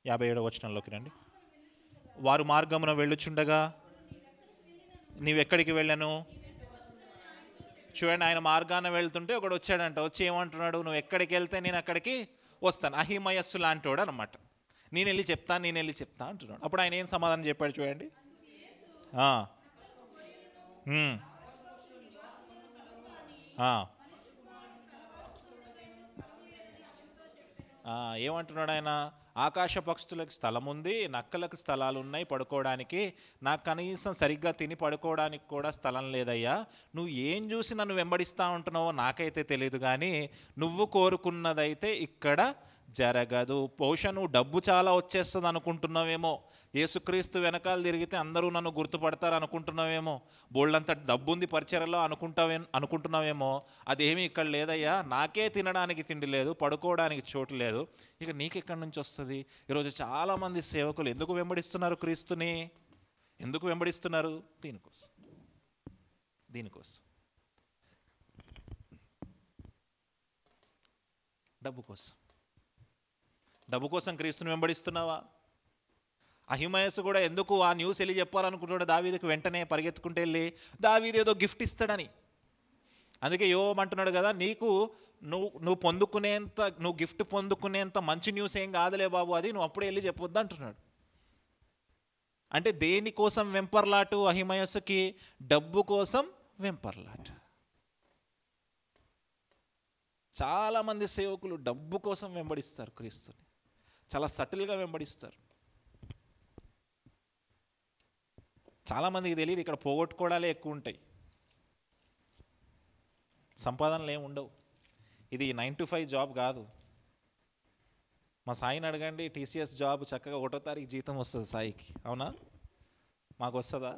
Speaker 1: 57వ వచనంలోకి రండి. వారు మార్గమున వెళ్ళుచుండగా నీవెక్కడికి వెళ్ళాను. చూడండి, ఆయన మార్గాన వెళ్తుంటే ఒకడు వచ్చాడంట. వచ్చి ఏమంటున్నాడు, నువ్వు ఎక్కడికి వెళ్తే నేను అక్కడికి వస్తాను. అహిమయస్సు లాంటోడు అనమాట. నేను వెళ్ళి చెప్తా అంటున్నాడు. అప్పుడు ఆయన ఏం సమాధానం చెప్పాడు చూడండి. ఏమంటున్నాడు ఆయన, ఆకాశ పక్షులకు స్థలం ఉంది, నక్కలకు స్థలాలు ఉన్నాయి పడుకోవడానికి, నాకు కనీసం సరిగ్గా తిని పడుకోవడానికి కూడా స్థలం లేదయ్యా. నువ్వు ఏం చూసి నన్ను వెంబడిస్తూ ఉంటున్నావో నాకైతే తెలియదు, కానీ నువ్వు కోరుకున్నదైతే ఇక్కడ జరగదు. బహుశా నువ్వు డబ్బు చాలా వచ్చేస్తుంది అనుకుంటున్నావేమో, యేసుక్రీస్తు వెనకాల తిరిగితే అందరూ నన్ను గుర్తుపడతారు అనుకుంటున్నావేమో, బోళ్ళంత డబ్బు ఉంది పరిచర్యలో అనుకుంటున్నావేమో. అదేమీ ఇక్కడ లేదయ్యా, నాకే తినడానికి తిండి లేదు, పడుకోవడానికి చోటు లేదు, ఇక నీకెక్కడి నుంచి వస్తుంది. ఈరోజు చాలామంది సేవకులు ఎందుకు వెంబడిస్తున్నారు క్రీస్తుని? ఎందుకు వెంబడిస్తున్నారు? దీనికోసం డబ్బు కోసం క్రీస్తుని వెంబడిస్తున్నావా? అహిమయస్సు కూడా ఎందుకు ఆ న్యూస్ వెళ్ళి చెప్పాలనుకుంటున్నాడు దావీదుకు, వెంటనే పరిగెత్తుకుంటూ వెళ్ళి దావీదు ఏదో గిఫ్ట్ ఇస్తాడని. అందుకే యోబు అంటున్నాడు కదా, నువ్వు గిఫ్ట్ పొందుకునేంత మంచి న్యూస్ ఏం కాదులే బాబు, అది నువ్వు అప్పుడే వెళ్ళి చెప్పొద్దు అంటున్నాడు. అంటే దేనికోసం వెంపర్లాటు అహిమయస్సుకి? డబ్బు కోసం వెంపర్లాటు. చాలామంది సేవకులు డబ్బు కోసం వెంబడిస్తారు క్రీస్తుని, చాలా సటిల్గా వెంబడిస్తారు. చాలామందికి తెలియదు ఇక్కడ పోగొట్టుకోవడాలే ఎక్కువ ఉంటాయి, సంపాదనలు ఏమి ఉండవు. ఇది 9 to 5 జాబ్ కాదు. మా సాయిని అడగండి, టీసీఎస్ జాబ్ చక్కగా 1వ తారీఖు జీతం వస్తుంది సాయికి, అవునా? మాకు వస్తుందా?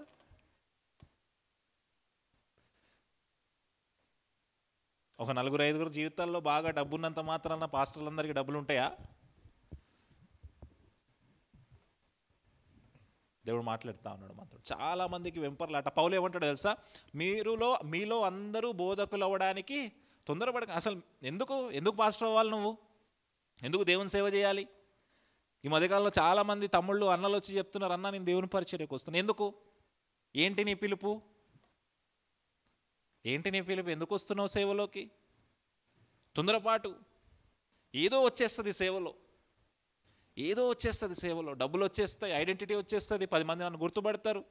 Speaker 1: ఒక 4-5 జీవితాల్లో బాగా డబ్బున్నంత మాత్రాన పాస్టర్లందరికీ డబ్బులు ఉంటాయా? దేవుడు మాట్లాడుతూ ఉన్నాడు మనతో. చాలామందికి వెంపర్లాట. పౌలు ఏమంటాడు తెలుసా, మీలో అందరూ బోధకులు అవ్వడానికి తొందరపడక. అసలు ఎందుకు పాస్టర్ అవ్వాలి నువ్వు? ఎందుకు దేవుని సేవ చేయాలి? ఈ మధ్యకాలంలో చాలామంది తమ్ముళ్ళు అన్నలు వచ్చి చెప్తున్నారు, అన్న నేను దేవుని పరిచర్యకు వస్తున్నాను. ఎందుకు? ఏంటి నీ పిలుపు? ఎందుకు వస్తున్నావు సేవలోకి? తొందరపాటు. ఏదో వచ్చేస్తుంది సేవలో, డబ్బులు వచ్చేస్తాయి, ఐడెంటిటీ వచ్చేస్తుంది, 10 మంది నన్ను గుర్తుపడతారు,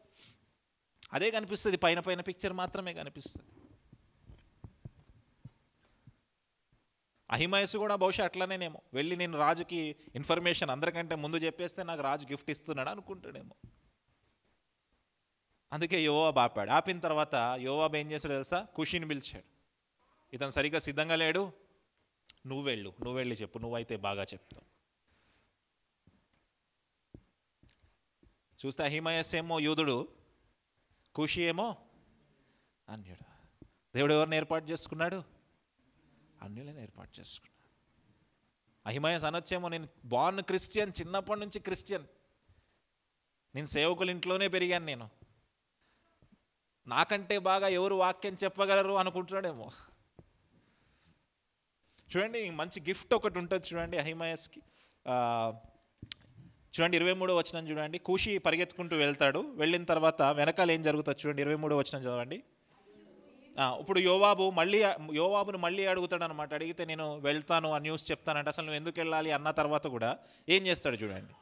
Speaker 1: అదే కనిపిస్తుంది, పైన పిక్చర్ మాత్రమే కనిపిస్తుంది. అహిమయస్సు కూడా బహుశా అట్లనేనేమో, వెళ్ళి నేను రాజుకి ఇన్ఫర్మేషన్ అందరికంటే ముందు చెప్పేస్తే నాకు రాజు గిఫ్ట్ ఇస్తున్నాడు అనుకుంటాడేమో. అందుకే యోవాబు ఆపాడు. ఆపిన తర్వాత యోవాబు ఏం చేశాడు తెలుసా, కుషిని పిలిచాడు. ఇతను సరిగ్గా సిద్ధంగా లేడు, నువ్వు వెళ్ళి చెప్పు, నువ్వైతే బాగా చెప్తావు. చూస్తే అహిమయస్సు ఏమో యూదుడు, కుషి ఏమో అన్యుడు. దేవుడు ఎవరిని ఏర్పాటు చేసుకున్నాడు? అన్యులను ఏర్పాటు చేసుకున్నాడు. అహిమయస్సు అనొచ్చేమో, నేను బార్న్ క్రిస్టియన్, చిన్నప్పటి నుంచి క్రిస్టియన్, నేను సేవకుల ఇంట్లోనే పెరిగాను, నేను నాకంటే బాగా ఎవరు వాక్యం చెప్పగలరు అనుకుంటున్నాడేమో. చూడండి, మంచి గిఫ్ట్ ఒకటి ఉంటుంది చూడండి అహిమయస్కి. చూడండి 23వ వచనం చూడండి. కూషి పరిగెత్తుకుంటూ వెళ్తాడు. వెళ్ళిన తర్వాత వెనకాల ఏం జరుగుతుంది చూడండి. 23వ వచనం చదవండి. ఇప్పుడు యోవాబును మళ్ళీ అడుగుతాడు అనమాట. అడిగితే నేను వెళ్తాను, ఆ న్యూస్ చెప్తానంటే, అసలు నువ్వు ఎందుకు వెళ్ళాలి అన్న తర్వాత కూడా ఏం చేస్తాడు చూడండి.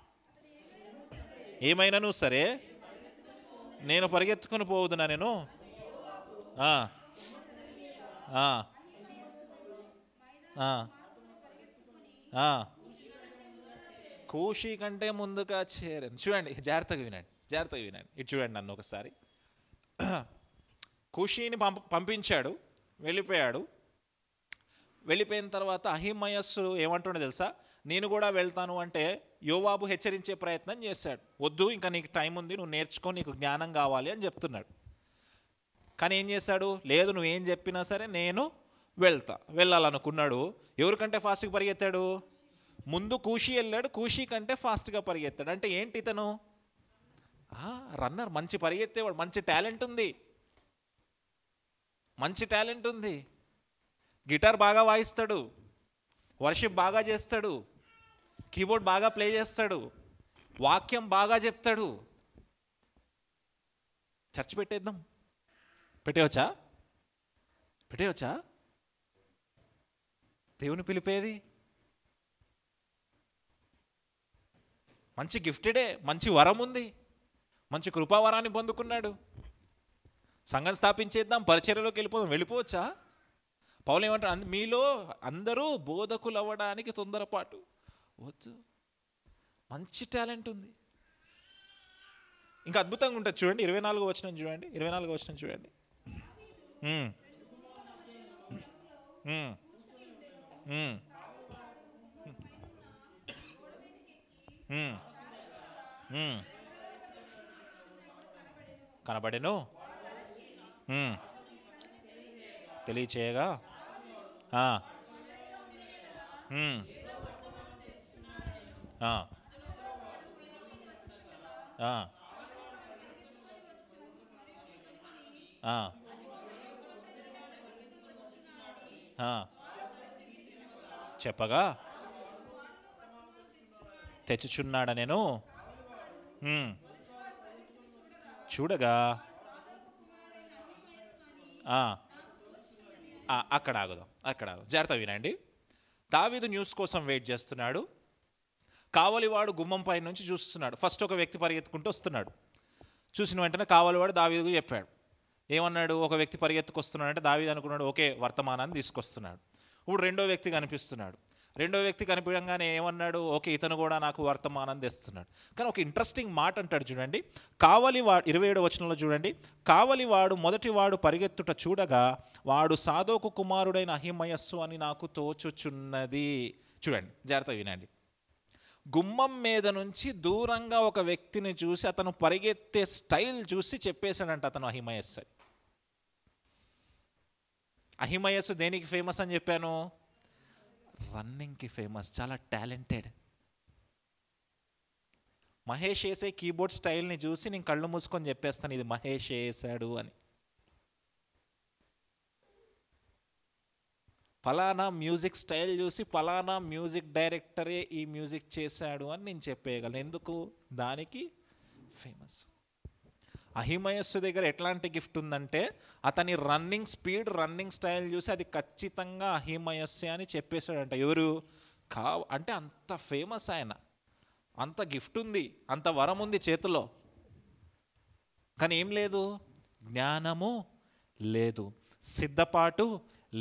Speaker 1: ఏమైనాను సరే నేను పరిగెత్తుకుని పోవద్దునా నేను? కూషి కంటే ముందుగా చేరాను. చూడండి, జాగ్రత్తగా వినండి. ఇటు చూడండి నన్ను ఒకసారి. కూషిని పంపించాడు. వెళ్ళిపోయాడు. వెళ్ళిపోయిన తర్వాత అహిమయస్సు ఏమంటుండే తెలుసా, నేను కూడా వెళ్తాను అంటే యోవాబు హెచ్చరించే ప్రయత్నం చేశాడు. వద్దు, ఇంకా నీకు టైం ఉంది, నువ్వు నేర్చుకో, నీకు జ్ఞానం కావాలి అని చెప్తున్నాడు. కానీ ఏం చేశాడు, లేదు నువ్వేం చెప్పినా సరే నేను వెళ్ళాలనుకున్నాడు. ఎవరికంటే ఫాస్ట్గా పరిగెత్తాడు, ముందు కూషి వెళ్ళాడు, కూషి కంటే ఫాస్ట్గా పరిగెత్తాడు. అంటే ఏంటి ఇతను రన్నర్, మంచి పరిగెత్తేవాడు, మంచి టాలెంట్ ఉంది. గిటార్ బాగా వాయిస్తాడు, వర్షిప్ బాగా చేస్తాడు, కీబోర్డ్ బాగా ప్లే చేస్తాడు, వాక్యం బాగా చెప్తాడు. చర్చ్ పెట్టేయవచ్చా? దేవుని పిలిపేది మంచి గిఫ్టెడే, మంచి వరం ఉంది, మంచి కృపావరాన్ని పొందుకున్నాడు. సంఘం స్థాపించేద్దాం, పరిచర్యలోకి వెళ్ళిపోవచ్చా? పౌలు ఏమంటాడు, మీలో అందరూ బోధకులు అవ్వడానికి తొందరపాటు వద్దు. మంచి టాలెంట్ ఉంది. ఇంకా అద్భుతంగా ఉంటుంది చూడండి, 24వ వచనం చూడండి. కనబడెను, తెలియచేయగా చెప్పగా తెచ్చుచున్నాడ నేను చూడగా అక్కడ ఆగుదాం. జాగ్రత్త వినండి. దావీదు న్యూస్ కోసం వెయిట్ చేస్తున్నాడు. కావలివాడు గుమ్మం పై నుంచి చూస్తున్నాడు. ఫస్ట్ ఒక వ్యక్తి పరిగెత్తుకుంటూ వస్తున్నాడు. చూసిన వెంటనే కావలివాడు దావీదుకు చెప్పాడు. ఏమన్నాడు, ఒక వ్యక్తి పరిగెత్తుకొస్తున్నాడు అంటే దావీదు అనుకున్నాడు, ఓకే వర్తమానాన్ని తీసుకొస్తున్నాడు. ఇప్పుడు రెండో వ్యక్తి కనిపిస్తున్నాడు. రెండో వ్యక్తి కనిపించగానే ఏమన్నాడు, ఓకే ఇతను కూడా నాకు వర్తమానం తెస్తున్నాడు. కానీ ఒక ఇంట్రెస్టింగ్ మాట అంటాడు చూడండి. కావలివాడు 27వ వచనంలో చూడండి. కావలివాడు మొదటివాడు పరిగెత్తుట చూడగా వాడు సాదోకు కుమారుడైన అహిమయస్సు అని నాకు తోచుచున్నది. చూడండి, జాగ్రత్తగా వినండి. గుమ్మం మీద నుంచి దూరంగా ఒక వ్యక్తిని చూసి అతను పరిగెత్తే స్టైల్ చూసి చెప్పేశాడంట అతను అహిమయస్సు. అహిమయస్సు దేనికి ఫేమస్ అని చెప్పాను, రన్నింగ్కి ఫేమస్, చాలా టాలెంటెడ్. మహేష్ వేసే కీబోర్డ్ స్టైల్ని చూసి నేను కళ్ళు మూసుకొని చెప్పేస్తాను ఇది మహేష్ వేసాడు అని. ఫలానా మ్యూజిక్ స్టైల్ చూసి ఫలానా మ్యూజిక్ డైరెక్టరే ఈ మ్యూజిక్ చేశాడు అని నేను చెప్పేయగలను. ఎందుకు, దానికి ఫేమస్. అహిమయస్సు దగ్గర ఎట్లాంటి గిఫ్ట్ ఉందంటే అతని రన్నింగ్ స్పీడ్, రన్నింగ్ స్టైల్ చూసి అది ఖచ్చితంగా అహిమయస్సే అని చెప్పేశాడంట. ఎవరు అంటే అంత ఫేమస్ ఆయన, అంత గిఫ్ట్ ఉంది, అంత వరం ఉంది చేతిలో. కానీ ఏం లేదు, జ్ఞానము లేదు, సిద్ధపాటు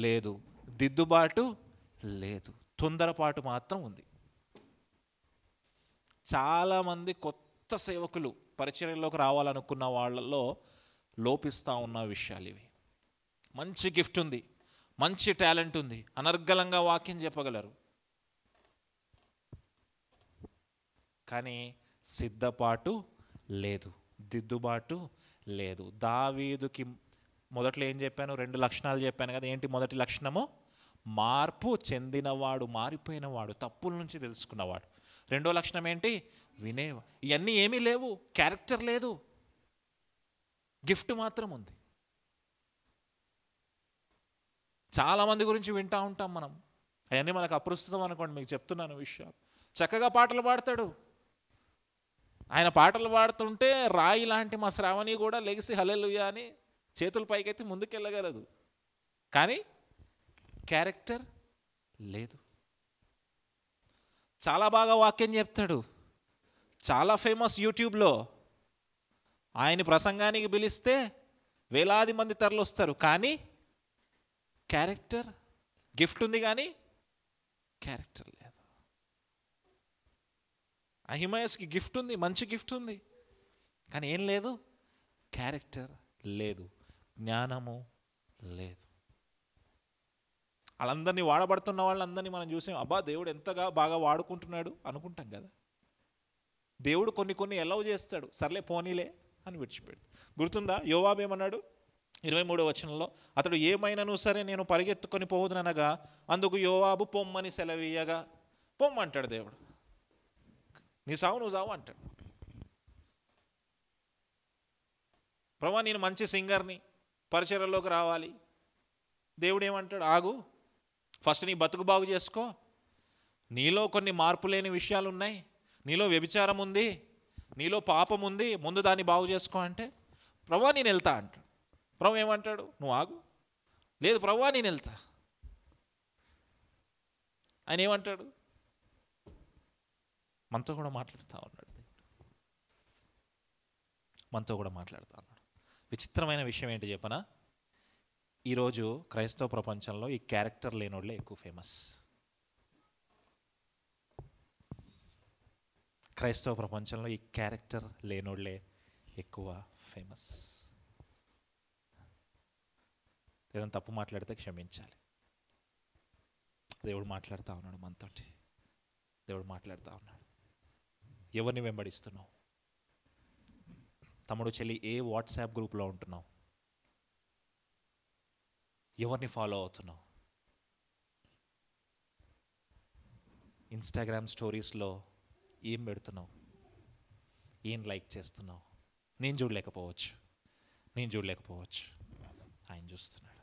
Speaker 1: లేదు, దిద్దుబాటు లేదు, తొందరపాటు మాత్రం ఉంది. చాలామంది కొత్త సేవకులు పరిచర్యలోకి రావాలనుకున్న వాళ్ళలో లోపిస్తూ ఉన్న విషయాలు ఇవి. మంచి గిఫ్ట్ ఉంది, మంచి టాలెంట్ ఉంది, అనర్గళంగా వాక్యం చెప్పగలరు, కానీ సిద్ధపాటు లేదు, దిద్దుబాటు లేదు. దావీదుకి మొదట్లో ఏం చెప్పాను, 2 లక్షణాలు చెప్పాను కదా. ఏంటి మొదటి లక్షణము, మార్పు చెందినవాడు, మారిపోయినవాడు, తప్పుల నుంచి తెలుసుకున్నవాడు. రెండో లక్షణం ఏంటి, వినేవాడు. ఇవన్నీ ఏమీ లేవు, క్యారెక్టర్ లేదు, గిఫ్ట్ మాత్రం ఉంది. చాలామంది గురించి వింటూ ఉంటాం మనం, అవన్నీ మనకు అప్రస్తుతం అనుకోండి. మీకు చెప్తున్నాను విషయాలు. చక్కగా పాటలు పాడతాడు, ఆయన పాటలు పాడుతుంటే రాయి లాంటి మా శ్రావణి కూడా లెగిసి హల్లెలూయా అని చేతుల పైకెత్తి ముందుకెళ్ళగలదు, కానీ క్యారెక్టర్ లేదు. చాలా బాగా వాక్యం చెప్తాడు, చాలా ఫేమస్ యూట్యూబ్లో. ఆయన ప్రసంగానికి పిలిస్తే వేలాది మంది తరలిస్తారు, కానీ క్యారెక్టర్, గిఫ్ట్ ఉంది కానీ క్యారెక్టర్ లేదు. అహిమయస్కి గిఫ్ట్ ఉంది, మంచి గిఫ్ట్ ఉంది, కానీ ఏం లేదు, క్యారెక్టర్ లేదు, జ్ఞానము లేదు. వాళ్ళందరినీ వాడబడుతున్న వాళ్ళందరినీ మనం చూసాం, అబ్బా దేవుడు ఎంతగా బాగా వాడుకుంటున్నాడు అనుకుంటాం కదా. దేవుడు కొన్ని ఎలవ్ చేస్తాడు, సర్లే పోనీలే అని విడిచిపెడతాడు. గుర్తుందా యోవాబు ఏమన్నాడు 23వ వచనంలో, అతడు ఏమైనాను సరే నేను పరిగెత్తుకొని పోవుదనగా అందుకు యోవాబు పొమ్మని సెలవీయగా, పొమ్మంటాడు దేవుడు. నీ సావు నువ్వు సావు అంటాడు. ప్రభా నేను మంచి సింగర్ని, పరిచర్యలోకి రావాలి. దేవుడు ఏమంటాడు, ఆగు, ఫస్ట్ నీ బతుకు బాగు చేసుకో, నీలో కొన్ని మార్పు లేని విషయాలు ఉన్నాయి, నీలో వ్యభిచారం ఉంది, నీలో పాపం ఉంది, ముందు దాన్ని బాగు చేసుకో అంటే, ప్రభా నేను వెళ్తా అంటాడు. ప్రభు ఏమంటాడు, నువ్వు ఆగు. లేదు ప్రభా నేను వెళ్తా. ఆయన ఏమంటాడు, మనతో కూడా మాట్లాడుతూ ఉన్నాడు, మనతో కూడా మాట్లాడుతూ ఉన్నాడు. విచిత్రమైన విషయం ఏంటి చెప్పనా, ఈరోజు క్రైస్తవ ప్రపంచంలో ఈ క్యారెక్టర్ లేనోళ్ళే ఎక్కువ ఫేమస్. క్రైస్తవ ప్రపంచంలో ఈ క్యారెక్టర్ లేనోళ్ళే ఎక్కువ ఫేమస్. ఏదైనా తప్పు మాట్లాడితే క్షమించాలి. దేవుడు మాట్లాడుతూ ఉన్నాడు మనతోటి. దేవుడు మాట్లాడుతూ ఉన్నాడు. ఎవరిని వెంబడిస్తున్నావు? తమ్ముడు చెల్లి ఏ వాట్సాప్ గ్రూప్లో ఉంటున్నావు? ఎవరిని ఫాలో అవుతున్నావు? ఇన్స్టాగ్రామ్ స్టోరీస్లో ఏం పెడుతున్నావు? ఏం లైక్ చేస్తున్నావు? నేను చూడలేకపోవచ్చు, ఆయన చూస్తున్నాడు.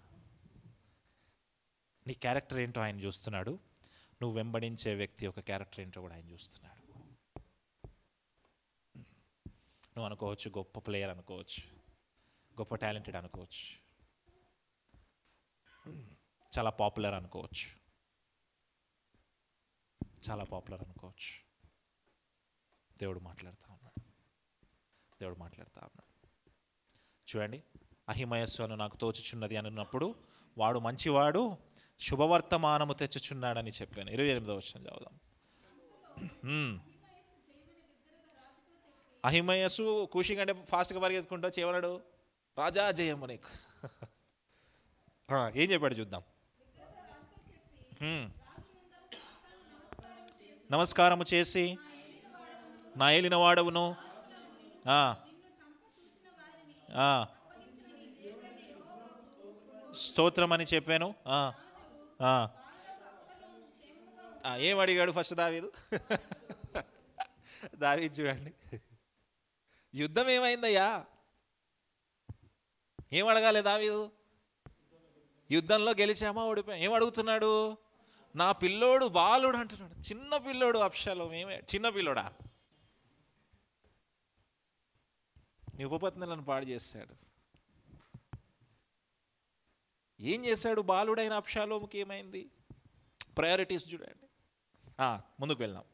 Speaker 1: నీ క్యారెక్టర్ ఏంటో ఆయన చూస్తున్నాడు. నువ్వు వెంబడించే వ్యక్తి యొక్క క్యారెక్టర్ ఏంటో కూడా ఆయన చూస్తున్నాడు. నువ్వు అనుకోవచ్చు గొప్ప ప్లేయర్ అనుకోవచ్చు, గొప్ప టాలెంటెడ్ అనుకోవచ్చు, చాలా పాపులర్ అనుకోవచ్చు. దేవుడు మాట్లాడుతూ ఉన్నాడు. చూడండి, అహిమయస్సు అను నాకు తోచుచున్నది అన్నప్పుడు వాడు మంచివాడు, శుభవర్తమానము తెచ్చుచున్నాడని చెప్పాను. 28వ వచనం చదువుదాం. అహిమయస్సు కూషి కంటే ఫాస్ట్గా పరిగెత్తుకుంటూ చేయమన్నాడు, రాజా జయము నీకు. ఏం చెప్పాడు చూద్దాం. నమస్కారము చేసి నా ఏలిన వాడవును, స్తోత్రం అని చెప్పాను. ఏం అడిగాడు ఫస్ట్ దావీదు? దావీదు చూడండి, యుద్ధం ఏమైందయ్యా, ఏం అడగాలి దావీదు? యుద్ధంలో గెలిచామా ఓడిపోయాం? ఏం అడుగుతున్నాడు? నా పిల్లోడు బాలుడు అంటున్నాడు. చిన్న పిల్లోడు అబ్షాలోము. ఏమే చిన్న పిల్లోడా? నీ ఉపపత్నులను పాడు చేశాడు. ఏం చేశాడు? బాలుడైన అబ్షాలోముకి ఏమైంది? ప్రయారిటీస్ చూడండి. ముందుకు వెళ్దాం.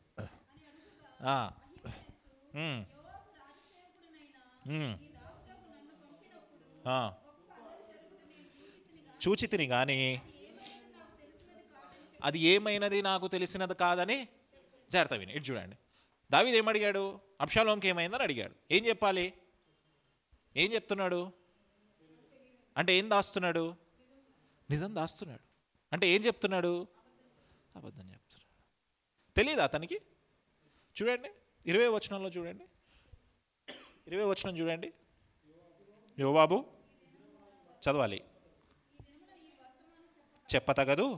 Speaker 1: చూచితిని కానీ అది ఏమైనది నాకు తెలిసినది కాదని. జాగ్రత్త విని ఇటు చూడండి. దావీదు ఏమడిగాడు? అబ్షాలోముకి ఏమైందని అడిగాడు. ఏం చెప్పాలి? ఏం చెప్తున్నాడు? అంటే ఏం దాస్తున్నాడు? నిజం దాస్తున్నాడు. అంటే ఏం చెప్తున్నాడు? అబద్ధం చెప్తున్నాడు. తెలీదా అతనికి? చూడండి 20వ వచనంలో చూడండి. 20వ వచనం చూడండి. యోవాబు చదవాలి. చెప్పతగదు.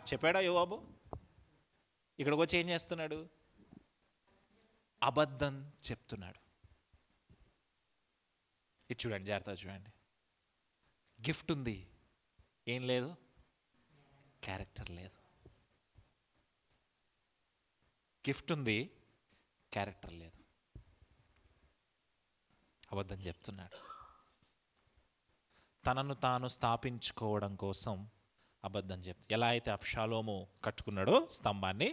Speaker 1: చెప్పాడా యోవాబు? ఇక్కడికి వచ్చి ఏం చేస్తున్నాడు? అబద్ధం చెప్తున్నాడు. ఇది చూడండి, జాగ్రత్తగా చూడండి. గిఫ్ట్ ఉంది, ఏం లేదు? క్యారెక్టర్ లేదు. గిఫ్ట్ ఉంది, క్యారెక్టర్ లేదు. అబద్ధం చెప్తున్నాడు. తనను తాను స్థాపించుకోవడం కోసం అబద్ధం చెప్తాడు. ఎలా అయితే అబ్షాలోము కట్టుకున్నాడో స్తంభాన్ని,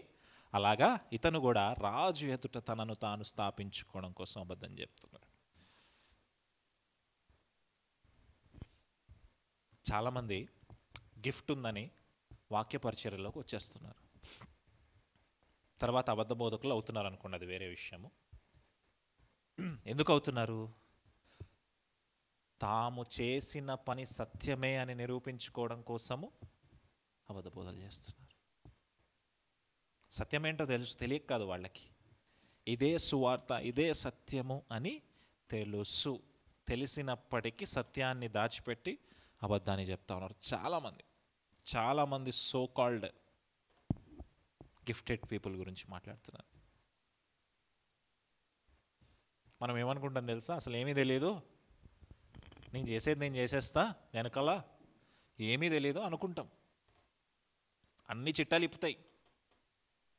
Speaker 1: అలాగా ఇతను కూడా రాజు ఎదుట తనను తాను స్థాపించుకోవడం కోసం అబద్ధం చెప్తున్నాడు. చాలామంది గిఫ్ట్ ఉందని వాక్య పరిచర్యలోకి వచ్చేస్తున్నారు. తర్వాత అబద్ధ బోధకులు అవుతున్నారు అనుకోండి, అది వేరే విషయము. ఎందుకు అవుతున్నారు? తాము చేసిన పని సత్యమే అని నిరూపించుకోవడం కోసము అబద్ధ బోధలు చేస్తున్నారు. సత్యమేంటో తెలియక కాదు, వాళ్ళకి ఇదే సువార్త, ఇదే సత్యము అని తెలుసు. తెలిసినప్పటికీ సత్యాన్ని దాచిపెట్టి అబద్ధాన్ని చెప్తా ఉన్నారు. చాలామంది సో కాల్డ్ గిఫ్టెడ్ పీపుల్ గురించి మాట్లాడుతున్నారు. మనం ఏమనుకుంటాం తెలుసా? అసలు ఏమీ తెలియదు, నేను చేసేస్తా, వెనకాల ఏమీ తెలియదు అనుకుంటాం. అన్ని చిట్టాలు ఇప్పుతాయి.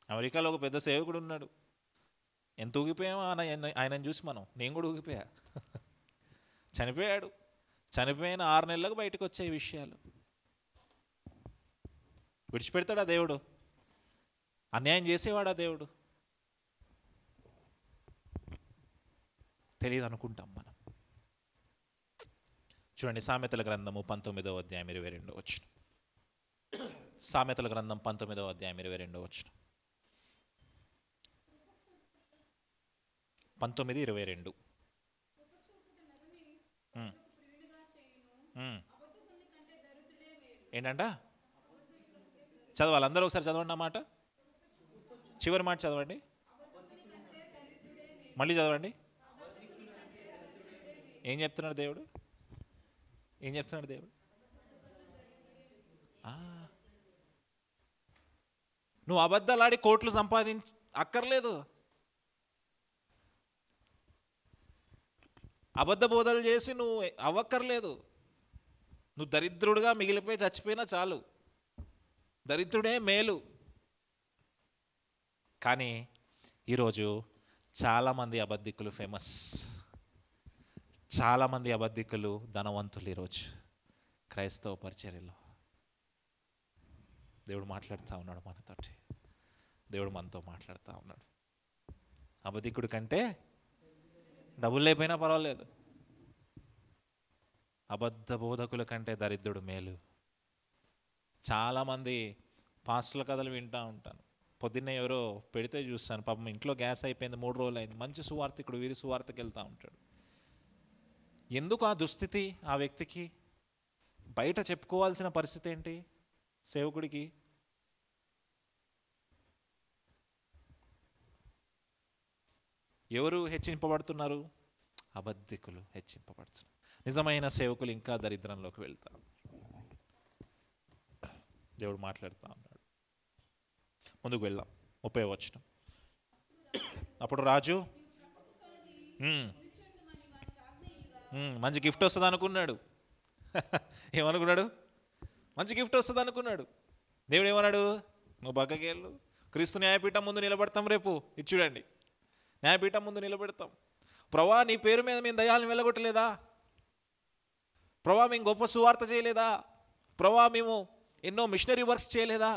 Speaker 1: అమెరికాలో ఒక పెద్ద సేవకుడు ఉన్నాడు. ఎంత ఊగిపోయామో ఆయనను చూసి నేను కూడా ఊగిపోయా. చనిపోయాడు. చనిపోయిన 6 నెలలకు బయటకు వచ్చాయి విషయాలు. విడిచిపెడతాడా దేవుడు? అన్యాయం చేసేవాడా దేవుడు? తెలియదు అనుకుంటాం మనం. చూడండి, సామెతల గ్రంథము 19వ అధ్యాయం 22వ వచనం. సామెతల గ్రంథం 19వ అధ్యాయం 22వ వచనం. 19:22. ఏంటంట? చదవాలి, అందరూ ఒకసారి చదవండి ఆ మాట. చివరి మాట చదవండి, మళ్ళీ చదవండి. ఏం చెప్తున్నాడు దేవుడు? నువ్వు అబద్ధాలాడి కోట్లు అక్కర్లేదు. అబద్ధ బోధలు చేసి నువ్వు అవ్వక్కర్లేదు. నువ్వు దరిద్రుడుగా మిగిలిపోయి చచ్చిపోయినా చాలు. దరిద్రుడే మేలు. కానీ ఈరోజు చాలామంది అబద్ధికులు ఫేమస్. చాలామంది అబద్ధికులు ధనవంతులు ఈరోజు క్రైస్తవ పరిచర్యలో. దేవుడు మాట్లాడుతూ ఉన్నాడు మనతోటి. దేవుడు మనతో మాట్లాడుతూ ఉన్నాడు. అబద్ధికుడి కంటే డబ్బులు లేకపోయినా పర్వాలేదు, అబద్ధ బోధకుల కంటే దరిద్రుడు మేలు. చాలామంది పాస్టర్ల కథలు వింటూ ఉంటాను. పొద్దున్నే ఎవరో పెడితే చూస్తాను, పాపం ఇంట్లో గ్యాస్ అయిపోయింది, 3 రోజులు అయింది. మంచి సువార్థికుడు, వీరి సువార్తకి వెళ్తూ ఉంటాడు. ఎందుకు ఆ దుస్థితి ఆ వ్యక్తికి? బయట చెప్పుకోవాల్సిన పరిస్థితి ఏంటి సేవకుడికి? ఎవరు హెచ్చింపబడుతున్నారు? అబద్ధికులు హెచ్చింపబడుతున్నారు. నిజమైన సేవకులు ఇంకా దరిద్రంలోకి వెళ్తారు. దేవుడు మాట్లాడుతూ ఉన్నాడు. ముందుకు వెళ్దాం. 30వ వచనం. అప్పుడు రాజు మంచి గిఫ్ట్ వస్తుంది అనుకున్నాడు. ఏమనుకున్నాడు? మంచి గిఫ్ట్ వస్తుంది అనుకున్నాడు. దేవుడు ఏమన్నాడు? నువ్వు బగ్గకేళ్ళు, క్రీస్తు న్యాయపీఠం ముందు నిలబడతాం రేపు. ఇది చూడండి, న్యాయపీఠం ముందు నిలబెడతాం. ప్రభా, నీ పేరు మీద మేము దయ్యాలను వెళ్ళగొట్టలేదా? ప్రభా, మేము గొప్ప సువార్త చేయలేదా? ప్రభా, మేము ఎన్నో మిషనరీ వర్క్స్ చేయలేదా?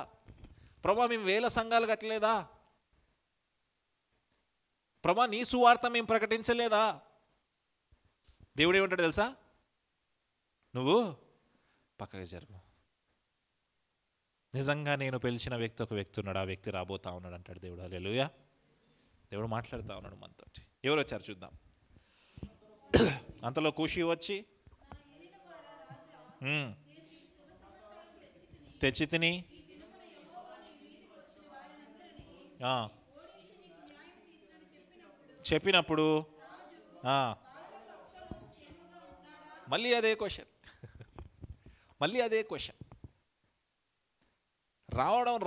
Speaker 1: ప్రభా, మేము 1000 సంఘాలు కట్టలేదా? ప్రభా, నీ సువార్త మేము ప్రకటించలేదా? దేవుడు ఏమంటాడు తెలుసా? నువ్వు పక్కకి జరుగు. నిజంగా నేను పిలిచిన వ్యక్తి ఒక వ్యక్తి ఉన్నాడు, ఆ వ్యక్తి రాబోతా ఉన్నాడు అంటాడు దేవుడు. హల్లెలూయా. దేవుడు మాట్లాడుతూ ఉన్నాడు మనతోటి. ఎవరు వచ్చారు చూద్దాం. అంతలో కూషి వచ్చి, తెచ్చి తిని చెప్పినప్పుడు మళ్ళీ అదే క్వశ్చన్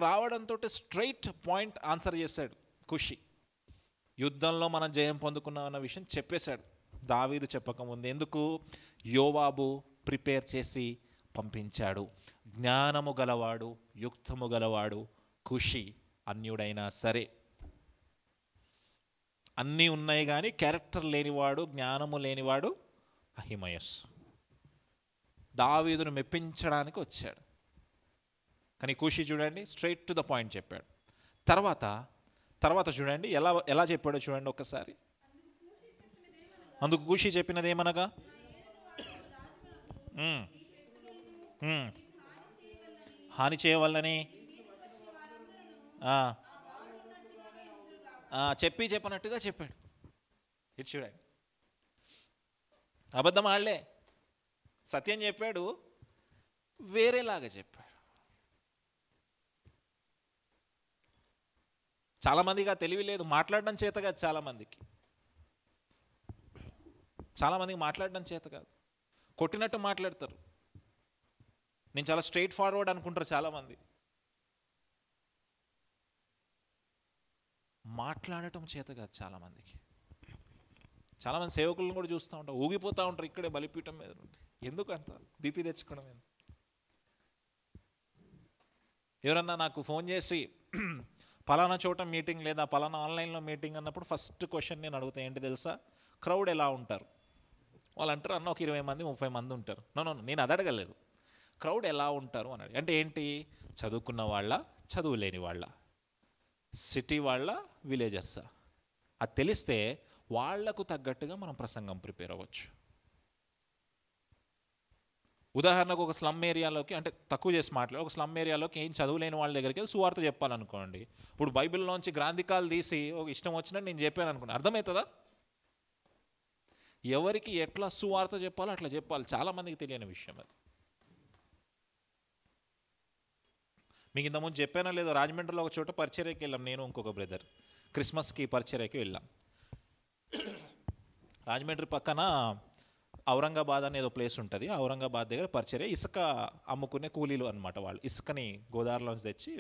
Speaker 1: రావడంతో స్ట్రైట్ పాయింట్ ఆన్సర్ చేశాడు ఖుషి. యుద్ధంలో మనం జయం పొందుకున్నాం అన్న విషయం చెప్పేశాడు దావీదు చెప్పకముందు. ఎందుకు? యోవాబు ప్రిపేర్ చేసి పంపించాడు. జ్ఞానము గలవాడు, యుక్తము గలవాడు ఖుషి. అన్యుడైనా సరే, అన్నీ ఉన్నాయి కానీ క్యారెక్టర్ లేనివాడు, జ్ఞానము లేనివాడు అహిమయస్సు. దావీదును మెప్పించడానికి వచ్చాడు. కానీ ఖుషి చూడండి, స్ట్రైట్ టు ద పాయింట్ చెప్పాడు. తర్వాత చూడండి ఎలా చెప్పాడో చూడండి ఒక్కసారి. అందుకు ఖుషి చెప్పినది ఏమనగా, హాని చేయవల్లని చెప్పినట్టుగా చెప్పాడు. ఇది చూడండి, అబద్ధం ఆడలే. సత్యం చెప్పాడు, వేరేలాగా చెప్పాడు. చాలామందికి ఆ తెలివి లేదు, మాట్లాడడం చేత కాదు. చాలామందికి మాట్లాడడం చేత కాదు, కొట్టినట్టు మాట్లాడతారు. నేను చాలా స్ట్రైట్ ఫార్వర్డ్ అనుకుంటారు చాలామంది. మాట్లాడటం చేత కాదు చాలామందికి. చాలామంది సేవకులను కూడా చూస్తూ ఉంటారు, ఊగిపోతూ ఉంటారు ఇక్కడే బలిపీఠం మీద నుండి. ఎందుకు అంత బీపీ తెచ్చుకోవడం? ఎవరన్నా నాకు ఫోన్ చేసి పలానా చోట మీటింగ్ లేదా పలానా ఆన్లైన్లో మీటింగ్ అన్నప్పుడు ఫస్ట్ క్వశ్చన్ నేను అడుగుతాను, ఏంటి తెలుసా? క్రౌడ్ ఎలా ఉంటారు? వాళ్ళు అంటారు, అన్న ఒక 20 మంది 30 మంది ఉంటారు. నో, నేను అది అడగలేదు. క్రౌడ్ ఎలా ఉంటారు అని అడిగి. అంటే ఏంటి? చదువుకున్న వాళ్ళ, చదువు లేని వాళ్ళ, సిటీ వాళ్ళ, విలేజర్సా? అది తెలిస్తే వాళ్లకు తగ్గట్టుగా మనం ప్రసంగం ప్రిపేర్ అవ్వచ్చు. ఉదాహరణకు ఒక స్లమ్ ఏరియాలోకి, అంటే తక్కువ చేసి మాట్లాడి, ఒక స్లమ్ ఏరియాలోకి ఏం చదువులేని వాళ్ళ దగ్గరికి వెళ్ళి సువార్త చెప్పాలనుకోండి. ఇప్పుడు బైబిల్లోంచి గ్రాంధికాలు తీసి ఒక ఇష్టం వచ్చినట్టు నేను చెప్పాను అనుకోండి, అర్థమవుతుందా? ఎవరికి ఎట్లా సువార్త చెప్పాలో అట్లా చెప్పాలి. చాలామందికి తెలియని విషయం అది. మీకు ఇంతకుముందు చెప్పానో లేదో, రాజమండ్రిలో ఒక చోట పరిచర్యకి వెళ్ళాం, నేను ఇంకొక బ్రదర్. క్రిస్మస్కి పరిచర్యకి వెళ్ళాం. రాజమండ్రి పక్కన ఔరంగాబాద్ అనే ఏదో ప్లేస్ ఉంటుంది. ఔరంగాబాద్ దగ్గర పరిచర్య, ఇసుక అమ్ముకునే కూలీలు అనమాట. వాళ్ళు ఇసుకని గోదావరిలోంచి తెచ్చి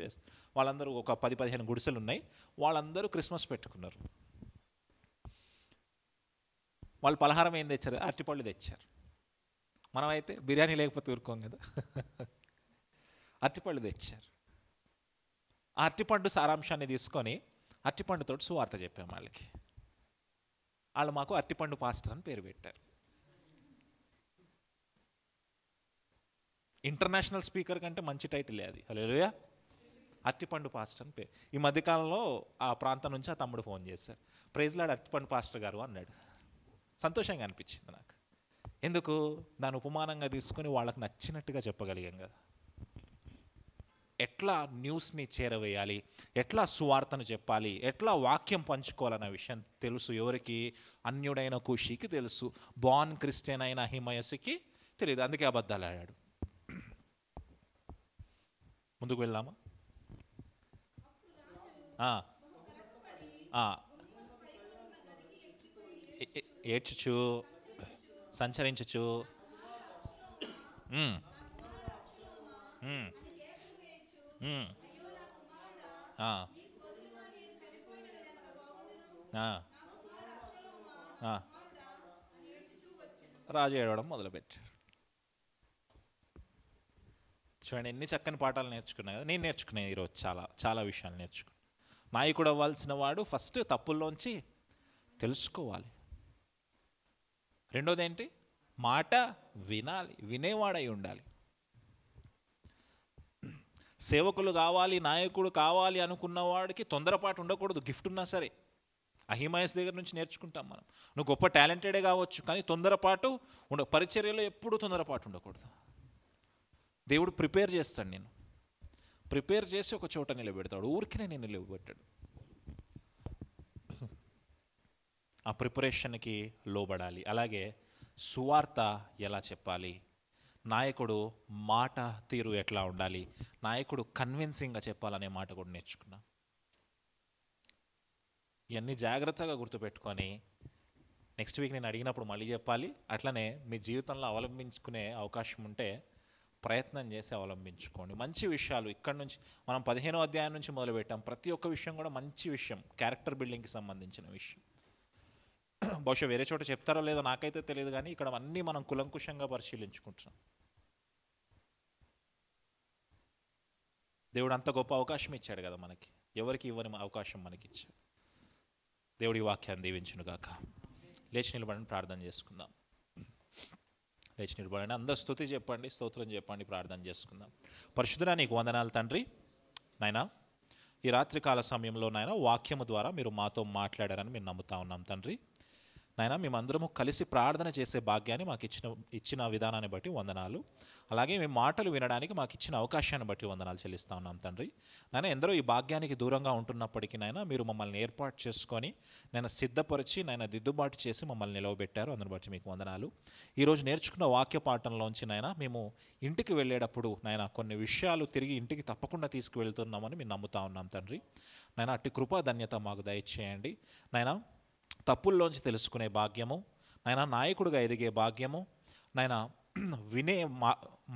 Speaker 1: వాళ్ళందరూ ఒక 10-15 గుడిసెలు ఉన్నాయి. వాళ్ళందరూ క్రిస్మస్ పెట్టుకున్నారు. వాళ్ళు పలహారం ఏం తెచ్చారు? అరటిపళ్ళు తెచ్చారు. మనమైతే బిర్యానీ లేకపోతే ఊరుకోం కదా. అరటిపళ్ళు తెచ్చారు. ఆ అరటిపండు సారాంశాన్ని తీసుకొని అరటిపండుతో సువార్త చెప్పాం వాళ్ళకి. వాళ్ళు మాకు అరటిపండు పాస్టర్ అని పేరు పెట్టారు. ఇంటర్నేషనల్ స్పీకర్ కంటే మంచి టైటిలే అది. హల్లెలూయా. అరటిపండు పాస్టర్ అని పేరు. ఈ మధ్యకాలంలో ఆ ప్రాంతం నుంచి ఆ తమ్ముడు ఫోన్ చేశాడు, ప్రైజ్ లార్డ్ అరటిపండు పాస్టర్ గారు అన్నాడు. సంతోషంగా అనిపించింది నాకు. ఎందుకు? దాన్ని ఉపమానంగా తీసుకొని వాళ్ళకి నచ్చినట్టుగా చెప్పగలిగాం కదా. ఎట్లా న్యూస్ని చేరవేయాలి, ఎట్లా సువార్తను చెప్పాలి, ఎట్లా వాక్యం పంచుకోవాలన్న విషయం తెలుసు. ఎవరికి? అన్యుడైన కూషికి తెలుసు, బాన్ క్రిస్టియన్ అయిన హిమయస్కి తెలియదు. అందుకే అబద్ధాలు ఆడాడు. ముందుకు వెళ్దామా? ఏడ్చుచు సంచరించుచు రాజు ఏడవడం మొదలుపెట్టాడు. చూడండి, ఎన్ని చక్కని పాఠాలు నేర్చుకున్నా కదా. నేను నేర్చుకున్నాను ఈరోజు చాలా విషయాలు నేర్చుకున్నాను. నాయకుడు అవ్వాల్సిన వాడు ఫస్ట్ తప్పుల్లోంచి తెలుసుకోవాలి. రెండోది ఏంటి? మాట వినాలి, వినేవాడై ఉండాలి. సేవకులు కావాలి, నాయకుడు కావాలి అనుకున్నవాడికి తొందరపాటు ఉండకూడదు. గిఫ్ట్ ఉన్నా సరే, అహిమయస్ దగ్గర నుంచి నేర్చుకుంటాం మనం. నువ్వు గొప్ప టాలెంటెడే కావచ్చు, కానీ తొందరపాటు పరిచర్యలో ఎప్పుడూ తొందరపాటు ఉండకూడదు. దేవుడు ప్రిపేర్ చేస్తాడు, నేను ప్రిపేర్ చేసి ఒక చోట నిలబెడతాడు. ఊరికినే నేను నిలబెట్టాడు. ఆ ప్రిపరేషన్కి లోబడాలి. అలాగే సువార్త ఎలా చెప్పాలి, నాయకుడు మాట తీరు ఎట్లా ఉండాలి, నాయకుడు కన్విన్సింగ్గా చెప్పాలనే మాట కూడా నేర్చుకున్నా. ఇవన్నీ జాగ్రత్తగా గుర్తుపెట్టుకొని నెక్స్ట్ వీక్ నేను అడిగినప్పుడు మళ్ళీ చెప్పాలి. అట్లనే మీ జీవితంలో అవలంబించుకునే అవకాశం ఉంటే ప్రయత్నం చేసి అవలంబించుకోండి. మంచి విషయాలు ఇక్కడ నుంచి మనం 15వ అధ్యాయం నుంచి మొదలుపెట్టాం. ప్రతి ఒక్క విషయం కూడా మంచి విషయం, క్యారెక్టర్ బిల్డింగ్కి సంబంధించిన విషయం. బహుశా వేరే చోట చెప్తారో లేదో నాకైతే తెలియదు, కానీ ఇక్కడ అన్నీ మనం కులంకుశంగా పరిశీలించుకుంటున్నాం. దేవుడు అంత గొప్ప అవకాశం ఇచ్చాడు కదా మనకి, ఎవరికి ఇవ్వని అవకాశం మనకి ఇచ్చాడు. దేవుడి వాక్యాన్ని దీవించునుగాక. లేచి నిలబడండి, ప్రార్థన చేసుకుందాం. లేచి నిలబడండి, అందరు స్తుతి చెప్పండి, స్తోత్రం చెప్పండి, ప్రార్థన చేసుకుందాం. పరిశుద్ధుడా, నీకు వందనాలు తండ్రి. నాయనా, ఈ రాత్రికాల సమయంలో నాయన వాక్యము ద్వారా మీరు మాతో మాట్లాడారని మేము నమ్ముతా ఉన్నాం తండ్రి. నాయన మేమందరము కలిసి ప్రార్థన చేసే భాగ్యాన్ని మాకు ఇచ్చిన విధానాన్ని బట్టి వందనాలు. అలాగే మేము మాటలు వినడానికి మాకు ఇచ్చిన అవకాశాన్ని బట్టి వందనాలు చెల్లిస్తా ఉన్నాం తండ్రి. నాయన ఎందరో ఈ భాగ్యానికి దూరంగా ఉంటున్నప్పటికీ నాయన మీరు మమ్మల్ని ఏర్పాటు చేసుకొని నేను సిద్ధపరిచి నాయన దిద్దుబాటు చేసి మమ్మల్ని నిలవబెట్టారు. అందుని బట్టి మీకు వందనాలు. ఈరోజు నేర్చుకున్న వాక్య పాఠంలోంచి నాయన మేము ఇంటికి వెళ్ళేటప్పుడు నాయన కొన్ని విషయాలు తిరిగి ఇంటికి తప్పకుండా తీసుకువెళ్తున్నామని మేము నమ్ముతా ఉన్నాం తండ్రి. నాయన అట్టి కృపా ధన్యత మాకు దయచేయండి నాయన. తప్పుల్లోంచి తెలుసుకునే భాగ్యము నాయన, నాయకుడిగా ఎదిగే భాగ్యము నాయన, వినే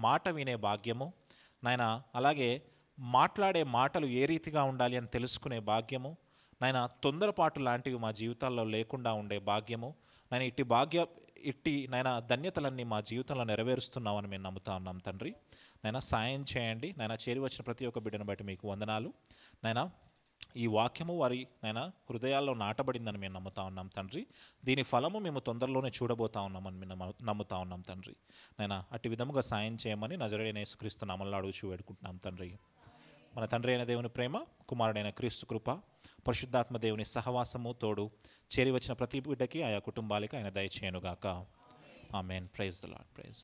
Speaker 1: మాట వినే భాగ్యము నాయన, అలాగే మాట్లాడే మాటలు ఏ రీతిగా ఉండాలి అని తెలుసుకునే భాగ్యము నాయన, తొందరపాటు లాంటివి మా జీవితాల్లో లేకుండా ఉండే భాగ్యము నాయన, ఇట్టి నాయన ధన్యతలన్నీ మా జీవితంలో నెరవేరుస్తున్నామని మేము నమ్ముతా ఉన్నాం తండ్రి. నాయన సాయం చేయండి నాయన. చేరి వచ్చిన ప్రతి ఒక్క బిడ్డను బట్టి మీకు వందనాలు నాయన. ఈ వాక్యము వారి నాయన హృదయాల్లో నాటబడిందని మేము నమ్ముతా ఉన్నాం తండ్రి. దీని ఫలము మేము తొందరలోనే చూడబోతా ఉన్నామని మేము నమ్ముతా ఉన్నాం తండ్రి. నాయన అట్టి విధముగా సాయం చేయమని నజరేయుడైన యేసుక్రీస్తు నామములో అడుగుచూ వేడుకుంటున్నాం తండ్రి. మన తండ్రి అయిన దేవుని ప్రేమ, కుమారుడైన క్రీస్తు కృప, పరిశుద్ధాత్మ దేవుని సహవాసము తోడు చేరి వచ్చిన ప్రతి బిడ్డకి ఆయా కుటుంబాలకి ఆయన దయచేయనుగాక. Amen. Praise the lord. Praise.